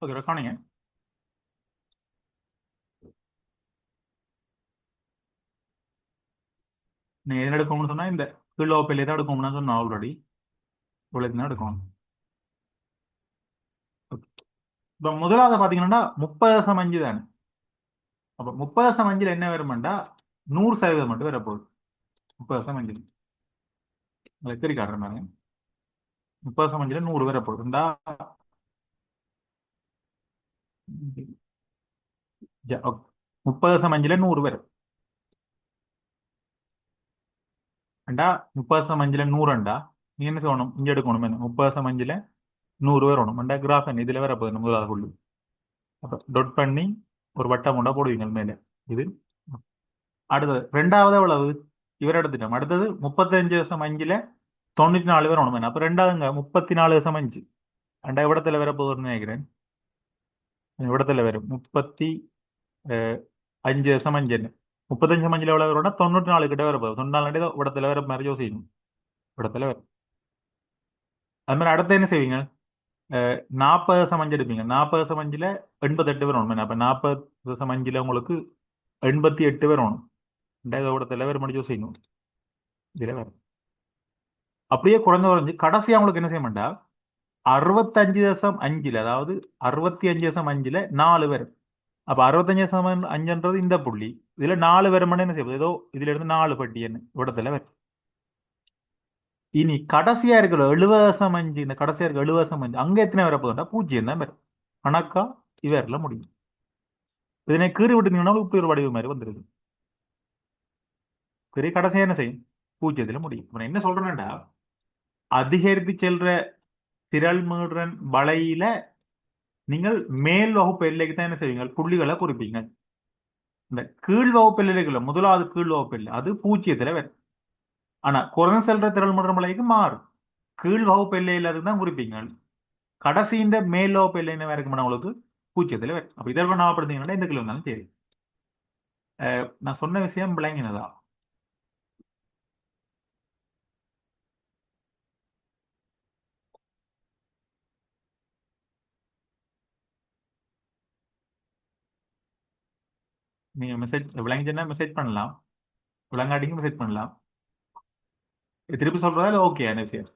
Okay recording. நீங்க எதில் எடுக்கணும்னு சொன்னா இந்த கீழ் வகுப்பிலே தான் எடுக்கணும்னு சொன்னா ஆல்ரெடி இவ்வளவு தான் எடுக்கணும். Okay. இப்ப முதலாவது பாத்தீங்கன்னா 30,5 தானே. அப்ப 30,5 என்ன வருமாண்டா 100% மட்டும் வரப்போகுது. 30,5 உங்களுக்கு தெரிய காட்டுறேன் பாருங்க. 30,5 100 வரப்போகுதுண்டா 30,5 100 வரும். அண்டா 30,5 100 நீ என்ன செய்யணும் இங்க எடுக்கணும் என்ன 30,5 100 வரணும் அண்டா கிராஃப் என்ன இதுல வரப்போகுது முதலாவது புள்ளி. அப்ப டொட் பண்ணி ஒரு வட்டம் கொண்டா போடுவீங்க மேல. இது அடுத்தது ரெண்டாவது எவ்வளவு இவர் எடுத்துட்டோம். அடுத்தது 35,5 94 வரணும் என்ன. அப்ப ரெண்டாவதுங்க 34,5 அண்டா இவிடத்துல வர போகுதுன்னு நினைக்கிறேன். இவிடத்துல வரும் 35,5 35,5 எவ்வளவு வரும்னா 94 கிட்ட வர போகுது. 94 இவிடத்துல வர மாதிரி யோசிக்கணும். இவிடத்துல வரும். அது மாதிரி அடுத்து என்ன செய்வீங்க 40,5 எடுப்பீங்க. 40,5 88 வரணும். அப்ப 40,5 உங்களுக்கு 88 வரணும். ரெண்டாவது இவிடத்துல வர மாதிரி யோசிக்கணும். இதுல வரும் அப்படியே குறைஞ்ச குறைஞ்சு கடைசியா உங்களுக்கு என்ன செய்ய மாட்டா 65,5 அதாவது 65,5 4 வரும். அப்ப 65,5ன்றது இந்த புள்ளி. இதுல 4 வருமானம் என்ன செய்வது ஏதோ இதுல இருந்து 4 பட்டி என்ன இடத்துல வரும். இனி கடைசியா இருக்கிற 70,5 இந்த கடைசியா இருக்க 70,5 அங்க எத்தனை வர போகுதுன்னா 0 தான் வரும். கணக்கா இவரில் முடியும். இதனை கீறி விட்டுங்கன்னா இப்படி ஒரு வடிவு மாதிரி வந்துருது. சரி கடைசியா என்ன செய்யும் 0ல முடியும். இப்ப நான் என்ன சொல்றேன்னா அதிகரித்து செல்ற திரள் மீடுறன் வளையில நீங்கள் மேல் வகுப்பு எல்லைக்கு தான் என்ன செய்வீங்க புள்ளிகளை குறிப்பீங்க. இந்த கீழ் வகுப்பு எல்லைக்குள்ள முதலாவது கீழ் வகுப்பு எல்லை அது 0ல வரும். ஆனா குறைந்த செல்ற திரள் மீடுற மலைக்கு மாறும். கீழ் வகுப்பு எல்லையில அதுதான் குறிப்பீங்க. கடைசியின் மேல் வகுப்பு எல்லை என்ன இருக்குமா உங்களுக்கு 0ல வரும். அப்ப இதற்கு ஞாபகப்படுத்தீங்கன்னா இந்த கிலோ இருந்தாலும் சரி. நான் சொன்ன விஷயம் விளங்கினதா. நீங்க மெசேஜ் விளங்கிச்சுன்னா மெசேஜ் பண்ணலாம். விளங்காட்டிக்கு மெசேஜ் பண்ணலாம். திருப்பி சொல்றதா இல்லை ஓகே என்ன விஷயம்.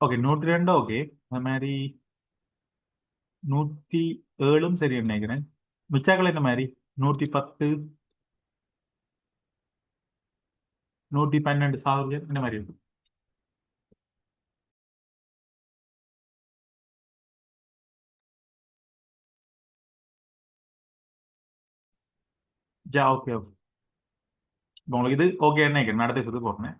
Okay 102 okay. அது மாதிரி 107 சரி நினைக்கிறேன். மிச்சாக்கள் என்ன மாதிரி 110, 112 சாகுபடியா என்ன மாதிரி இருக்கு? ஜா ஓகே ஓகே. உங்களுக்கு இது ஓகே நினைக்கிறேன். அடுத்த விஷயத்துக்கு போறேன்.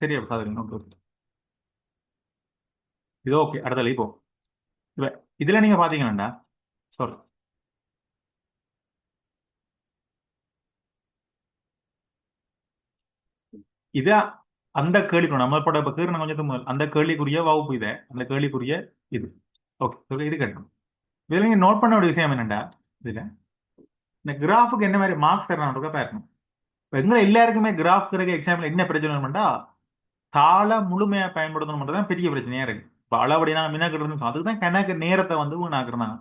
சரியா சாதனை ஓகே ஓகே. இது ஓகே. அடுத்த இப்போ இப்ப இதுல நீங்க பாத்தீங்கன்னா சாரி, இது அந்த கேள்வி நம்ம பட இப்ப கீரண கொஞ்சத்துக்கு முதல் அந்த கேள்விக்குரிய வகுப்பு இதை அந்த கேள்விக்குரிய இது ஓகே. இது கேட்டோம். இதுல நீங்க நோட் பண்ண ஒரு விஷயம் என்னண்டா, இதுல இந்த கிராஃபுக்கு என்ன மாதிரி மார்க்ஸ் தரணும்ன்றத பார்க்கணும். இப்ப எங்களை எல்லாருக்குமே கிராஃப் இருக்கிற எக்ஸாம்பிள் என்ன பிரச்சனைடா, தாள முழுமையா பயன்படுத்தணும் தான் பெரிய பிரச்சனையா இருக்கு. இப்ப அளவடி நாங்க மின்னாக்கிட்டு அதுதான் கணக்கு நேரத்தை வந்து வீணாக்குறாங்க.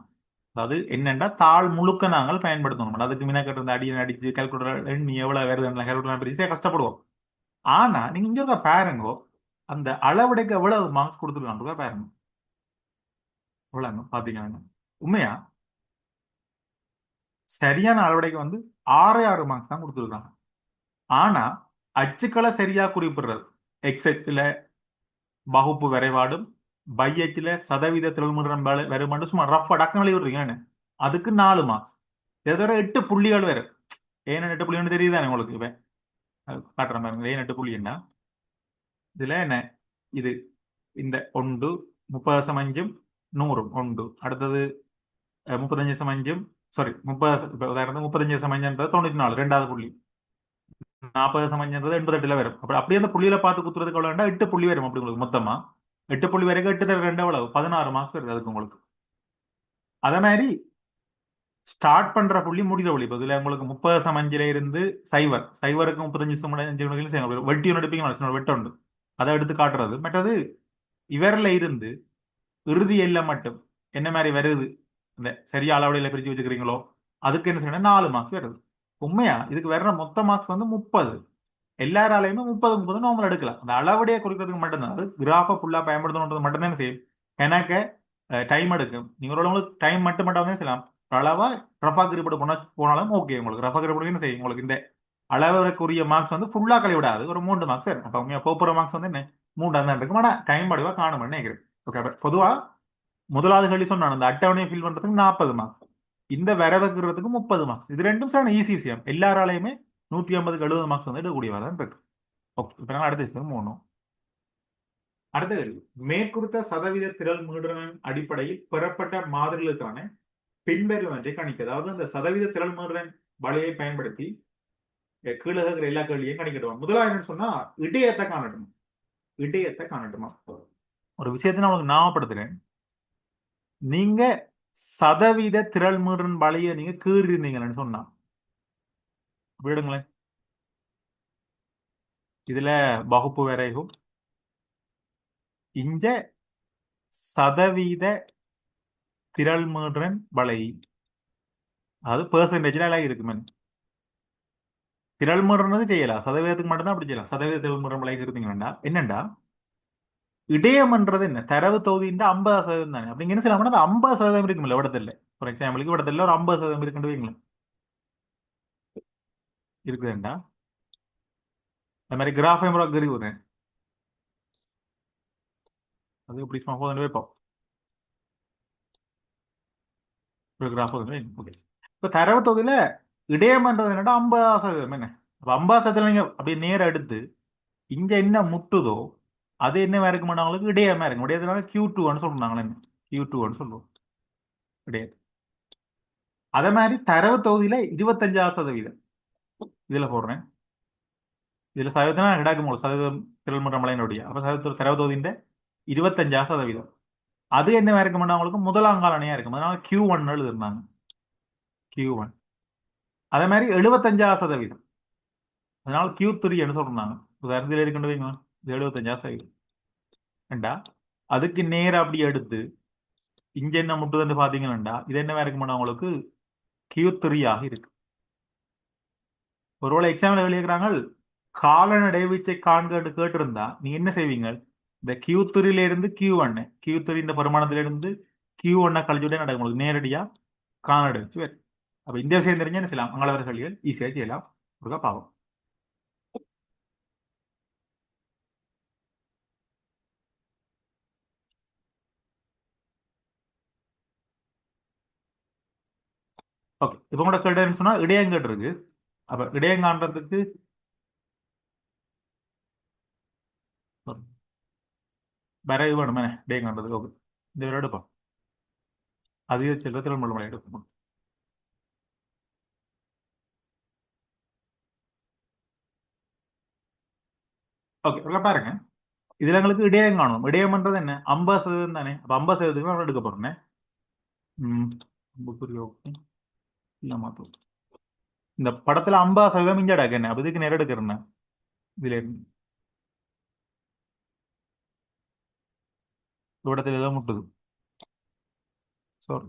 அதாவது என்னண்டா தாள் முழுக்க நாங்கள் பயன்படுத்தணும். அதுக்கு மின்னாக்கிட்டு இருந்த அடியை அடிச்சு கால்குலேட்டர் எண்ணி எவ்வளவு வருது கால்குலேட்டர் பிரிச்சா கஷ்டப்படுவோம். ஆனா நீங்க இங்க இருக்க பாருங்க, அந்த அளவடைக்கு எவ்வளவு மார்க்ஸ் கொடுத்துருக்காங்க பாருங்க. எவ்வளவு பாத்தீங்கன்னா உண்மையா சரியான அளவடைக்கு வந்து 6 மார்க்ஸ் தான் கொடுத்துருக்காங்க. ஆனா அச்சுக்களை சரியா குறிப்பிடுறது, எக்ஸெக்ட்ல வகுப்பு வரைபாடும் பையச்சில சதவீத தொழில்முறை வருமானு சும்மா ரஃப் டக்குனு எழுதி விடுறீங்க, அதுக்கு 4 மார்க்ஸ். இதோட 8 புள்ளிகள் வேறு. ஏன் 8 புள்ளின்னு தெரியுதானே உங்களுக்கு? இப்ப காட்டுற மாதிரி ஏன் 8 புள்ளி என்ன இதுல என்ன இது இந்த ஒன்று 30 100 ஒன்று அடுத்தது 35 சாரி 30 இப்ப உதாரணம் 35 94 ரெண்டாவது புள்ளி 40 88 வரும். அப்படி அப்படியே அந்த புள்ளியில பார்த்து குத்துறதுக்கு எவ்வளவு வேண்டாம் 8 புள்ளி வரும். அப்படி உங்களுக்கு மொத்தமா 8 புள்ளி வரைக்கும் 8 எவ்வளவு 16 மார்க்ஸ் வருது அதுக்கு உங்களுக்கு. அதே மாதிரி ஸ்டார்ட் பண்ற புள்ளி முடிகிற புள்ளி இப்போ இதுல உங்களுக்கு 30 இருந்து சைவருக்கு 35 வெட்டி ஒன்று எடுப்பீங்க வெட்ட உண்டு அதை எடுத்து காட்டுறது. மற்றது இவரில் இருந்து இறுதி எல்லை மட்டும் என்ன மாதிரி வருது, இந்த சரியா அளவுடையில பிரிச்சு வச்சுக்கிறீங்களோ அதுக்கு என்ன செய்யணும் 4 மார்க்ஸ் வருது. உண்மையா இதுக்கு வர்ற மொத்த மார்க்ஸ் வந்து 30. எல்லாராலையுமே 30 நார்மல் எடுக்கலாம். அந்த அளவுடைய குறிக்கிறதுக்கு மட்டும்தான். அது கிராஃபை ஃபுல்லா பயன்படுத்தணுன்றது மட்டும்தான் செய்யும். எனக்கு டைம் எடுக்கும். நீங்க உங்களுக்கு டைம் மட்டும் தான் செய்யலாம். அளவா ரஃபா குறிப்பிட போனாலும் ஓகே. உங்களுக்கு ரஃபா குறிப்பிட செய்யும். உங்களுக்கு இந்த அளவுக்குரிய மார்க்ஸ் வந்து ஃபுல்லா கழி விடாது. ஒரு 3 மார்க்ஸ் இருக்கும். அப்ப உண்மையா போற மார்க்ஸ் வந்து என்ன 3 தான் இருக்கும். ஆனா டைம் படிவா காணும்னு நினைக்கிறேன். ஓகே. பொதுவா முதலாவது கேள்வி சொன்னான் அந்த அட்டவணையை ஃபில் பண்றதுக்கு 40 மார்க்ஸ், இந்த வரவுக்குறதுக்கு 30 மார்க்ஸ். இது ரெண்டும் சார் ஈஸி விஷயம். எல்லாராலையுமே 150க்கு 70 மார்க்ஸ் வந்து எடுக்கக்கூடியவா தான் இருக்கு. ஓகே. இப்ப நாங்கள் அடுத்த விஷயம் போகணும். அடுத்த கேள்வி, மேற்குறித்த சதவீத திரள் மீடுகளின் அடிப்படையில் பெறப்பட்ட மாதிரிகளுக்கான பின்வருவனவற்றை கணிக்க. அதாவது அந்த சதவீத திரள் மீடுகளின் வலையை பயன்படுத்தி கீழே இருக்கிற எல்லா கேள்வியும் கணிக்கிடுவோம். முதலாவது என்ன சொன்னா இடையத்தை காணட்டும். இடையத்தை காணட்டுமா ஒரு விஷயத்தை நான் உங்களுக்கு ஞாபகப்படுத்துறேன். நீங்க சதவீத திரள் மீடுன் வலையை நீங்க கீறி இருந்தீங்கன்னு சொன்னா விடுங்களேன். இதுல வகுப்பு வரைகும் இங்க சதவீத திரள் மீடுன் வலை, அது பெர்சன்டேஜ்ல எல்லாம் இருக்குமே. திரள் மீடுறது செய்யலாம் சதவீதத்துக்கு மட்டும்தான் அப்படி செய்யலாம். சதவீத திரள் மீடுன் வலை இருந்தீங்கன்னா என்னண்டா இடையம்ன்றது என்ன தரவு தொகுதியின் 50% தானே. அப்படிங்க என்ன செய்யலாம், அது 50% இருக்குமில்ல விடத்தில்லை. ஃபார் எக்ஸாம்பிளுக்கு விடத்தில்லை ஒரு 50% இருக்குன்னு வைங்களேன். இருக்குதுண்டா அந்த மாதிரி கிராஃபை கறி விடுறேன். அது எப்படி சும்மா போதும் வைப்போம். ஒரு கிராஃப் ஓகே. இப்போ தரவு தொகுதியில இடையம்ன்றது என்னடா 50% என்ன. அப்போ 50% நீங்க அப்படியே நேரம் எடுத்து இங்க என்ன முட்டுதோ அது என்ன இருக்கு மாட்டாங்களுக்கு இடையமா இருக்கும். இடையதுனால Q2 சொல்றாங்களே, Q2 சொல்லுவோம் இடையம். அதே மாதிரி தரவு தொகுதியில 25% இதுல போடுறேன். இதுல சதவீதம் ரெண்டாயிரத்தி சதவீதம் திரள் மன்ற மலையினுடைய அப்ப சதவீத தரவு தொகுதியின் 25%. அது என்ன இருக்கும்னா அவங்களுக்கு முதலாங்காலனையா இருக்கும். அதனால Q1 எழுதிருந்தாங்க Q1. அதே மாதிரி 75%, அதனால Q3 சொல்றாங்க. உதாரணத்தில் இருக்கின்ற வைங்க, இது 75%. ஏண்டா அதுக்கு நேரம் அப்படி எடுத்து இங்க என்ன முட்டுதுன்னு பாத்தீங்கன்னா இது என்ன இருக்கும்னா உங்களுக்கு Q3 இருக்கு. ஒருவேளை எக்ஸாம்பிள் எழுதியிருக்கிறாங்க காலன் இடைவீச்சை காண்கன்னு கேட்டிருந்தா நீ என்ன செய்வீங்க? இந்த Q3 இருந்து Q1, Q3 இந்த பரிமாணத்திலிருந்து Q1 கழிச்சுட்டே நடக்கும், உங்களுக்கு நேரடியா காண வச்சு வரும். அப்ப இந்த விஷயம் தெரிஞ்சா என்ன செய்யலாம், மங்களவர்கள் ஈஸியா செய்யலாம். ஒரு பாவம். ஓகே, இப்போ கூட கேட்டேன்னு சொன்னா இடையம் கேட்டிருக்கு. அப்ப இடையம் காண்றதுக்கு வரைவு வேணுமே இடையம் காண்றதுக்கு. ஓகே, இந்த விளையாடு எடுப்போம். அதிக செல்வத்தில் நம்ம எடுப்போம். ஓகே, உள்ள பாருங்க. இதுல எங்களுக்கு இடையம் காணும். இடையம்ன்றது என்ன, 50% தானே. அப்ப 50% நம்ம எடுக்க போறோம். ம், ஓகே, இல்ல மாத்தோம். இந்த படத்துல 50% இங்க அடக்கு என்ன, அப்ப இதுக்கு நேரம் எடுக்கிறேன். இதுல இருந்து இவ்விடத்துல ஏதோ முட்டுது. சாரி.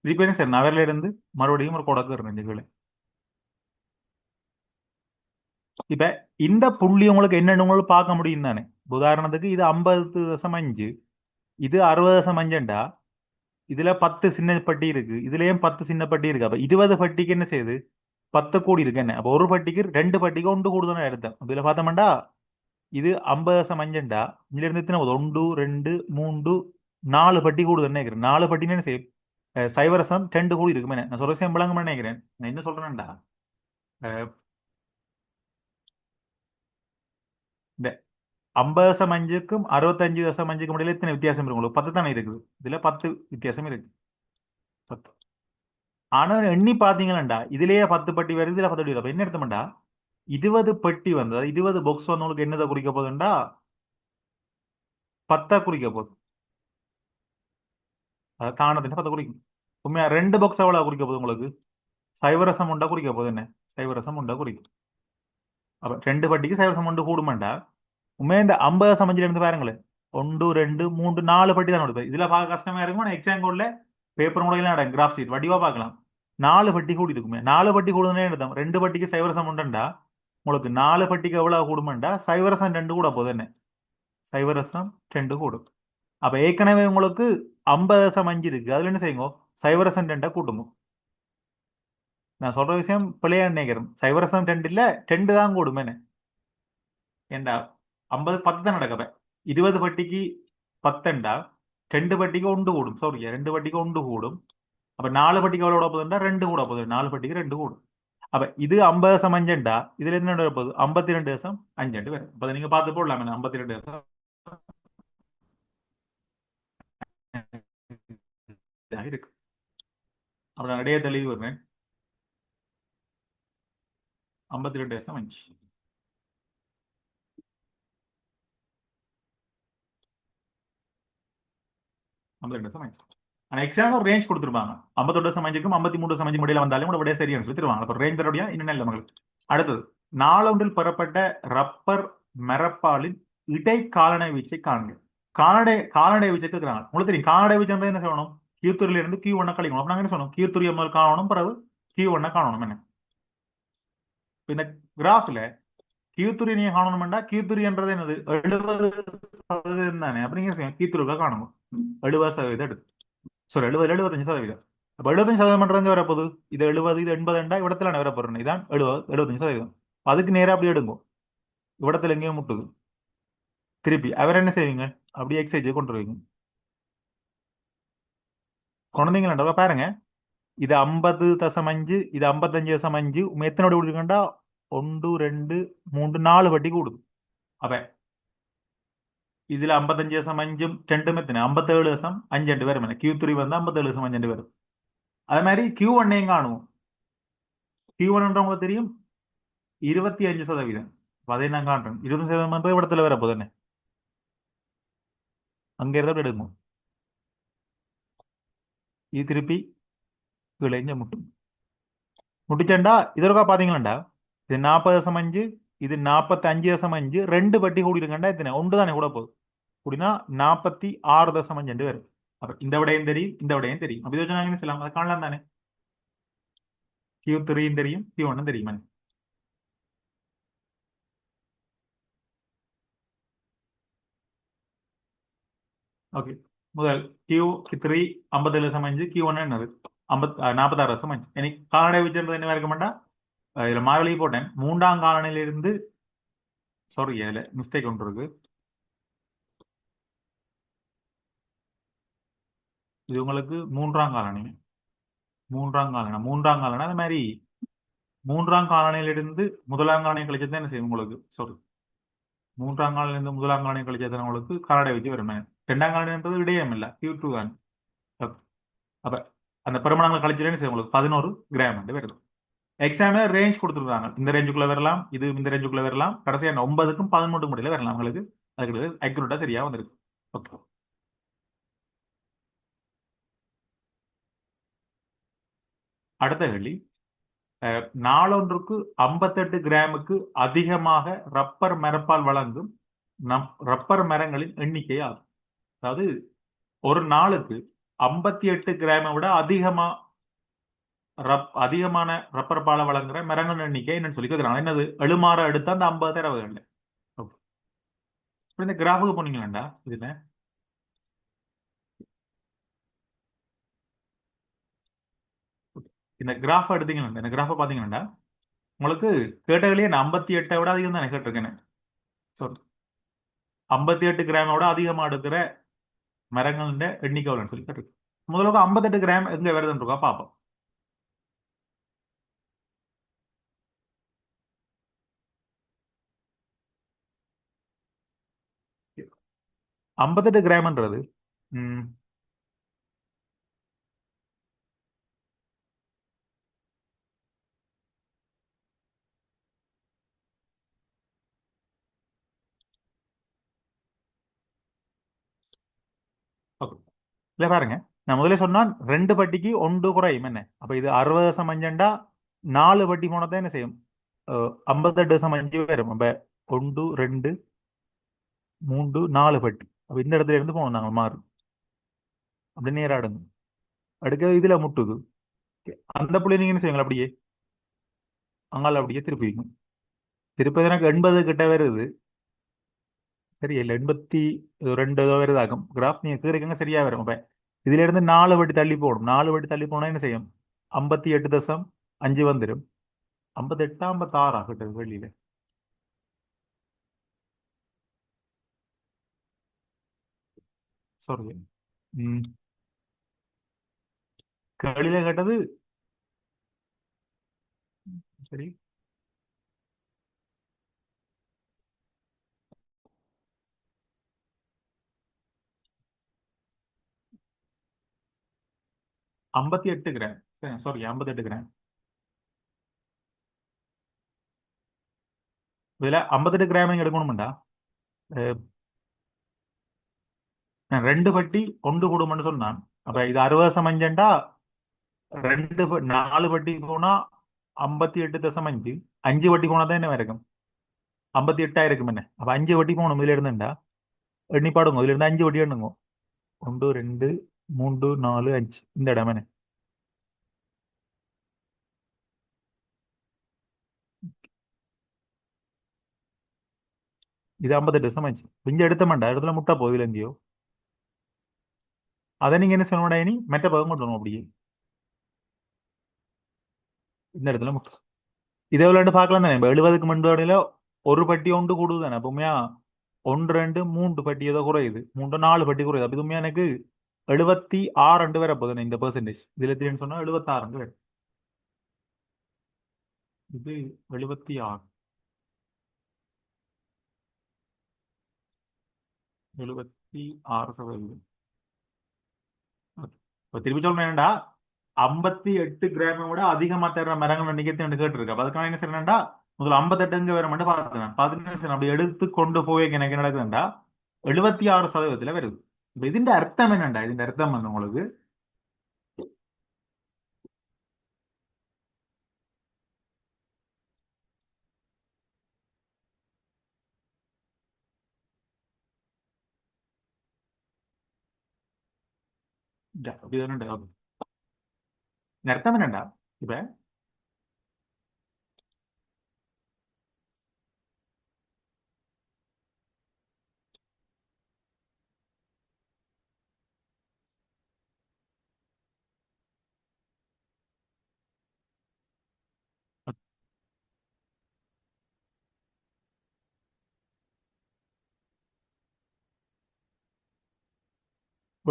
இதுக்கு என்ன சார், நகர்ல இருந்து மறுபடியும் ஒரு கொடக்கு இருந்தேன் கீழே. இப்ப இந்த புள்ளி உங்களுக்கு என்னன்னு உங்களுக்கு பார்க்க முடியும் தானே. உதாரணத்துக்கு இது 50.5, இது 60.5. இதுல 10 சின்ன பட்டி இருக்கு, இதுலயும் 10 சின்ன பட்டி இருக்கு. அப்ப 20 பட்டிக்கு என்ன செய்யுது, 10 கோடி இருக்கு என்ன. அப்ப ஒரு பட்டிக்கு ரெண்டு பட்டிக்கு ஒன்று கூடுதல் எடுத்தேன். இதுல பார்த்தோம்டா இது 50.5. இதுல இருந்து எத்தனை போகுது, ஒன்று ரெண்டு மூன்று நாலு பட்டி கூடுதல் நினைக்கிறேன். நாலு பட்டின்னு என்ன செய்யும், சைவரசம் 2 கோடி இருக்குமே. நான் சொல்ற விஷயம் விளங்க நினைக்கிறேன். நான் என்ன சொல்றேன்டா, அஹ், இந்த 50.5க்கும் 65.5க்கும் இடையில எத்தனை வித்தியாசம் இருக்கு உங்களுக்கு, 10 தானே இருக்குது. இதுல 10 வித்தியாசம் இருக்கு. 10. ஆனா எண்ணி பாத்தீங்களா, இதுலயே 10 பட்டி வருது, இதுல 10 பட்டி வருது. அப்ப என்ன அர்த்தம்டா, 20 பெட்டி வந்து, அதாவது 20 பாக்ஸ் வந்து உங்களுக்கு என்னதை குறிக்க போகுதுண்டா, 10 குறிக்க போகுது. அது தானத்தின் 10 குறிக்கும். உண்மையா ரெண்டு பாக்ஸ் எவ்வளவு குறிக்க போகுது உங்களுக்கு, சைவரசம் உண்டா குறிக்க போகுது என்ன, சைவரசம் உண்டா குறிக்கும். அப்ப ரெண்டு பட்டிக்கு சைவரசம் உண்டு கூடுமாண்டா. உண்மையா இந்த 50 இருந்து பாருங்களேன், ஒன்று ரெண்டு மூன்று நாலு பட்டி தான் கொடுப்பேன். இதுல பார்க்க கஷ்டமா இருக்கும், ஆனா எக்ஸாம் கோட்ல பேப்பர் மூலையில கிராஃப் ஷீட் வடிவா பார்க்கலாம். நாலு பட்டி கூடி இருக்குமே, நாலு பட்டி கூடுதுன்னே எடுத்தோம். ரெண்டு பட்டிக்கு சைவரசம் உண்டுண்டா, உங்களுக்கு நாலு பட்டிக்கு எவ்வளவு கூடுமாண்டா, சைவரசம் ரெண்டு கூட போகுது என்ன, சைவரசம் ரெண்டு கூடும். அப்ப ஏற்கனவே உங்களுக்கு 50.5 இருக்கு, அதுல என்ன செய்யுங்க, சைவரசம் ரெண்டை கூட்டுங்க. நான் சொல்ற விஷயம் பிள்ளையா நினைக்கிறேன். சைவரசம் ரெண்டு இல்ல, ரெண்டு தான் கூடும் என்ன. ஏண்டா 50 10 தான் நடக்கப்ப, 20 பட்டிக்கு 10ண்டா, ரெண்டு பட்டிக்கு ஒன்று கூடும். சாரி, ரெண்டு பட்டிக்கு ஒன்று கூடும். அப்ப நாலு பட்டிக்கு எவ்வளவு போகுதுண்டா, ரெண்டு கூட போகுது. நாலு பட்டிக்கு ரெண்டு கூடும். அப்ப இது 50.5, இதுல என்ன வர போகுது, 52.5 வரும். அப்ப நீங்க பார்த்து போடலாமே, 52 இருக்கு. அப்ப நான் இடையே தெளிவு வருவேன். 52.5. 52.5. ஆனா எக்ஸாம் ஒரு ரேஞ்ச் கொடுத்துருப்பாங்க. 51.5க்கும் 53.5 முடியல வந்தாலும் கூட விட சரியான சொல்லி தருவாங்க. அப்ப ரேஞ்ச் தரடியா இன்னும் இல்லை உங்களுக்கு. அடுத்தது, நாளொன்றில் பெறப்பட்ட ரப்பர் மரப்பாலின் இடைக்காலனை வீச்சை காண்க. கால்நடை வீச்சை கேட்கிறாங்க. உங்களுக்கு தெரியும் கால்நடை வீச்சை என்ன செய்யணும், Q3 இருந்து Q1 கழிக்கணும். அப்ப நாங்க என்ன சொல்லணும், Q3 முதல் காணணும், பிறகு Q1 காணணும் என்ன. இப்ப இந்த கிராஃப்ல Q3 நீங்க காணணும்டா, Q3 என்றது என்னது, 70% தானே. அப்ப நீங்க Q3 காணணும் 70% எடுத்து. சாரி, 75%. அப்ப 75% பண்றது வரப்போகுது, இது 70 இது 80 இடத்துல நான் வரப்போறேன். இதான் 75%. அதுக்கு நேரா அப்படி எடுங்க, இவ்விடத்துல எங்கேயும் முட்டுது. திருப்பி அவர் என்ன செய்வீங்க, அப்படியே எக்ஸைஜ் கொண்டு வருவீங்க. கொண்டீங்களா பாருங்க, இது 50.5, இது 55.5. எத்தனோட கொடுக்குறா, ஒன்று ரெண்டு மூன்று நாலு பட்டி கூடுது. அப்ப இதுல 55.5 ரெண்டும் எத்தனை, 57.5 வரும். Q3 வந்து 57.5 வரும். அதே மாதிரி Q1 காணுவோம். Q1 உங்களுக்கு தெரியும் 25%. அதை நான் காட்டுறேன். 25% இடத்துல வர போதுன்னு அங்க இருந்தா எடுக்கணும். இது திருப்பி கீழே முட்டும். முட்டிச்சண்டா இதற்கா பாத்தீங்களாண்டா, இது 40.5, இது 45.5 ரெண்டு பட்டி கூடியிருக்கண்டா எத்தனை ஒன்று தானே கூட போகுது அப்படின்னா 46.5 வரும். அப்ப இந்த விடையும் தெரியும், இந்த விடையும் தெரியும். அப்ப இதை வச்சு நாங்க என்ன செய்யலாம், அதை காணலாம் தானே. Q3 தெரியும், Q1 தெரியுமா. ஓகே, முதல் Q3 57.5, Q1 என்னது 46.5. எனக்கு கால்நடை வச்சிருந்தது என்ன இருக்க மாட்டா, இதுல மாறிலி போட்டேன். மூன்றாம் காலனிலிருந்து, சாரி இதுல மிஸ்டேக் ஒன்று இருக்கு. இது உங்களுக்கு மூன்றாம் காலனி, மூன்றாம் காலனி அது மாதிரி மூன்றாம் காலனியிலிருந்து முதலாம் காலனி கழிச்சது என்ன செய்யும் உங்களுக்கு, சாரி மூன்றாம் காலனிலிருந்து முதலாம் காலனி கழிச்சது உங்களுக்கு கால்நடை வச்சு வருமே. ரெண்டாம் காலனின்றது விடயம் இல்லை, Q2 தான். அப்ப அந்த பெருமணங்களை கழிச்சுட்டேன்னு செய்யும் உங்களுக்கு 11 கிராம் வருது. எக்ஸாம்ல ரேஞ்ச் கொடுத்துருக்காங்க, இந்த ரேஞ்சுக்குள்ள வரலாம், இது இந்த ரேஞ்சுக்குள்ள வரலாம், கடைசியா 9க்கும் 13 முடியல வரலாம் உங்களுக்கு. அதுக்கு அக்யூரேட்டா சரியா வந்திருக்கு. ஓகே, அடுத்த கேள்வி. நாளொன்றுக்கு 58 கிராமுக்கு அதிகமாக ரப்பர் மரப்பால் வழங்கும் ரப்பர் மரங்களின் எண்ணிக்கை ஆகும். அதாவது ஒரு நாளுக்கு 58 கிராமை விட அதிகமான ரப்பர் பாலை வழங்குற மரங்கள் எண்ணிக்கை என்னன்னு சொல்லி கேட்கிறாங்க. என்னது எழுமாற எடுத்து அந்த 50 தரவுகள்ல. ஓகே, இந்த கிராஃபுக்கு போனீங்களா இதுல, இந்த கிராஃப் எடுத்தீங்கன்னா, இந்த கிராஃபை பாத்தீங்கன்னா உங்களுக்கு கேட்டகரியே நான் 58 விட அதிகம் தான் கேட்டிருக்கேன். ஸோ 58 கிராமை விட அதிகமா எடுக்கிற மரங்களின் எண்ணிக்கை எவ்வளோன்னு சொல்லி கேட்டிருக்கு. முதல்ல 58 கிராம் எங்க வருதுன்னு இருக்கா பார்ப்போம். 58 கிராம்ன்றது ம், 'ஓகே'. இல்ல பாருங்க, நான் முதல்ல சொன்னான் ரெண்டு பட்டிக்கு ஒன்று குறையும் என்ன. அப்ப இது 60.5 நாலு பட்டி போனதான் என்ன செய்யும், 58.5 வரும். அப்ப ஒன்று ரெண்டு மூன்று நாலு பட்டி. அப்ப இந்த இடத்துல இருந்து போகணும் நாங்கள் மாறும், அப்படி நேராடுங்க. அடுக்க இதுல முட்டுது. அந்த புள்ளி நீங்க என்ன செய்வீங்களா, அப்படியே அங்கால அப்படியே திருப்பிங்க. திருப்பி எனக்கு 80 கிட்ட வருது. சரி இல்லை, 82 வருதாகும் கிராஃப். நீங்க கீரைக்கங்க சரியா வரும். அப்ப இதுல இருந்து நாலு வட்டி தள்ளி போகணும். நாலு வட்டி தள்ளி போனா என்ன செய்யும், 58.5 வந்துடும். 58 56 கிட்ட வெளியில. சாரி, ம், கேள்வியில கேட்டது சரி. 58 கிராம், சாரி 58 கிராம். இதுல 58 கிராம் நீங்க எடுக்கணும்டா. அஹ், நான் ரெண்டு பட்டி ஒன்று கூடும்னு சொன்னான். அப்ப இது 60.5 நாலு பட்டி போனா 58.5. அஞ்சு வட்டி போனா தான் என்ன இருக்கும், 58 என்ன. அப்ப அஞ்சு வட்டி போகணும் இதுல இருந்துண்டா. எண்ணி பாடுங்க, இதுல இருந்து அஞ்சு வட்டி எண்ணுங்க. ஒன்று ரெண்டு மூன்று நாலு அஞ்சு, இந்த இடம் என்ன. இது 58.5. இங்க எடுத்த மாட்டா இடத்துல முட்டா போகுது எங்கேயோ. அதை நீங்க என்ன சொல்லணும்டா, இனி மெட்ட பதம் கொண்டு வரணும் அப்படியே இந்த இடத்துல முட்டு. இதே விளையாண்டு பார்க்கலாம் தானே. இப்ப 70க்கு முன்னாடியில ஒரு பட்டி ஒன்று கூடுது தானே. அப்ப உண்மையா ஒன்று ரெண்டு மூன்று பட்டி ஏதோ குறையுது, மூன்று நாலு பட்டி குறையுது. அப்ப இது உண்மையா எனக்கு 76 வர போதும் இந்த பெர்சன்டேஜ். இதுல எப்படின்னு சொன்னா 76 வரும். இது 76, 76%. இப்ப திருப்பி சொல்றேன்டா, 58 கிராமை விட அதிகமா தர்ற மரங்கள் நிகழ்த்தி கேட்டு அப்ப அதுக்கான என்ன செய்யணும்டா, முதல்ல 58 வேற மட்டும் பார்த்தேன். 15 அப்படி எடுத்து கொண்டு போய் எனக்கு என்ன நடக்குதுண்டா, 76% வருது. இப்ப ഇതിന്റെ அர்த்தம் என்னண்டா, ഇതിന്റെ அர்த்தம் வந்து உங்களுக்கு இதுதானே ஓகே. இந்த அர்த்தம் என்னண்டா இப்ப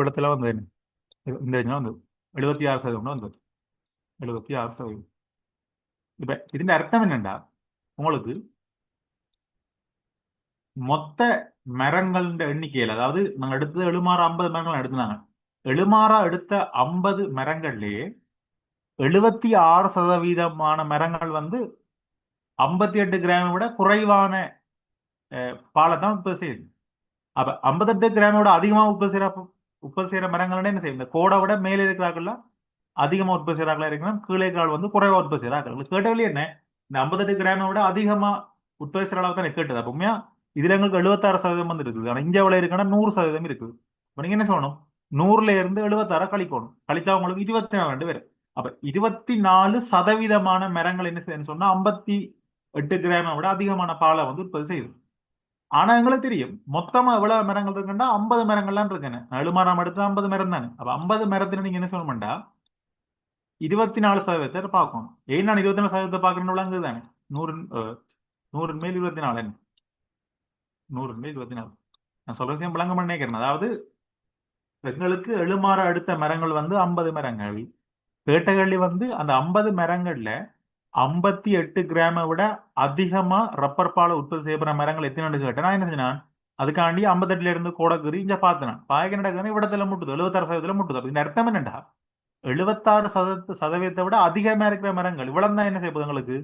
இடத்துல வந்து என்ன? இந்த இதுல வந்து 76% வந்து 76%. இப்ப ഇതിന്റെ அர்த்தம் என்னண்டா உங்களுக்கு மொத்த மரங்கள் எண்ணிக்கையில், அதாவது நாங்க எடுத்தது எழுமாறு 50 மரங்கள் எடுத்தாங்க. எழுமாறா எடுத்த 50 மரங்கள்லயே 76% மரங்கள் வந்து 58 கிராமை விட குறைவான பாலை தான் உற்பத்தி செய்யுது. அப்ப 58 கிராமை விட அதிகமா உற்பத்தி செய்யற மரங்கள் என்ன செய்யும்? இந்த கோடை விட மேலே இருக்கிறார்கள் அதிகமா உற்பத்தி செய்யறாங்களா இருக்கணும், கீழே இருக்கிறாள் வந்து குறைவா உற்பத்தி செய்யறாங்க. கேட்டவழி என்ன? இந்த 58 கிராமை விட அதிகமா உற்பத்தி செய்யற அளவு தான் கேட்டது. அப்ப உண்மையா இதுல எங்களுக்கு 76% வந்து இருக்குது. ஆனா இந்தியாவில் இருக்குன்னா 100% இருக்குது. அப்ப நீங்க என்ன சொல்லணும்? 100ல இருந்து 76 கழிக்கணும். கழிச்சா உங்களுக்கு 24 பேர். அப்ப 24% மரங்கள் என்ன செய்யுதுன்னு சொன்னா 58 கிராமை விட அதிகமான பாலை வந்து உற்பத்தி செய்யுது. ஆனா எங்களுக்கு தெரியும் மொத்தமா எவ்வளவு மரங்கள் இருக்குன்னா 50 மரங்கள்லாம் இருக்குன்னு. 7 மரம் எடுத்து 50 மரம் தானே. அப்ப 50 மரத்துல நீங்க என்ன சொல்லணும்டா 24% பார்க்கணும். ஏன் நான் 24% பார்க்கறேன்னு விளங்குது தானே. 100 100 மேல் 24 என்ன? 100 மேல் 24. நான் சொல்ற விஷயம் விளங்க நினைக்கிறேன். அதாவது எங்களுக்கு எழுமாற அடுத்த மரங்கள் வந்து 50 மரங்கள். கேட்டகள்ளி வந்து அந்த 50 மரங்கள்ல 58 கிராமை விட அதிகமா ரப்பர் பாலை உற்பத்தி செய்யப்படுற மரங்கள் எத்தனை கேட்டேன். நான் என்ன செஞ்சேன்? அதுக்காண்டி 58ல இருந்து கோடக்குறி இங்க பார்த்தேன். பாய்க்க நடக்குதுன்னு இவிடத்துல முட்டுது, 76% முட்டுது. அப்ப இந்த அர்த்தம் என்னண்டா 76% விட அதிகமா இருக்கிற மரங்கள் இவ்வளவு தான் என்ன செய்யுது எங்களுக்கு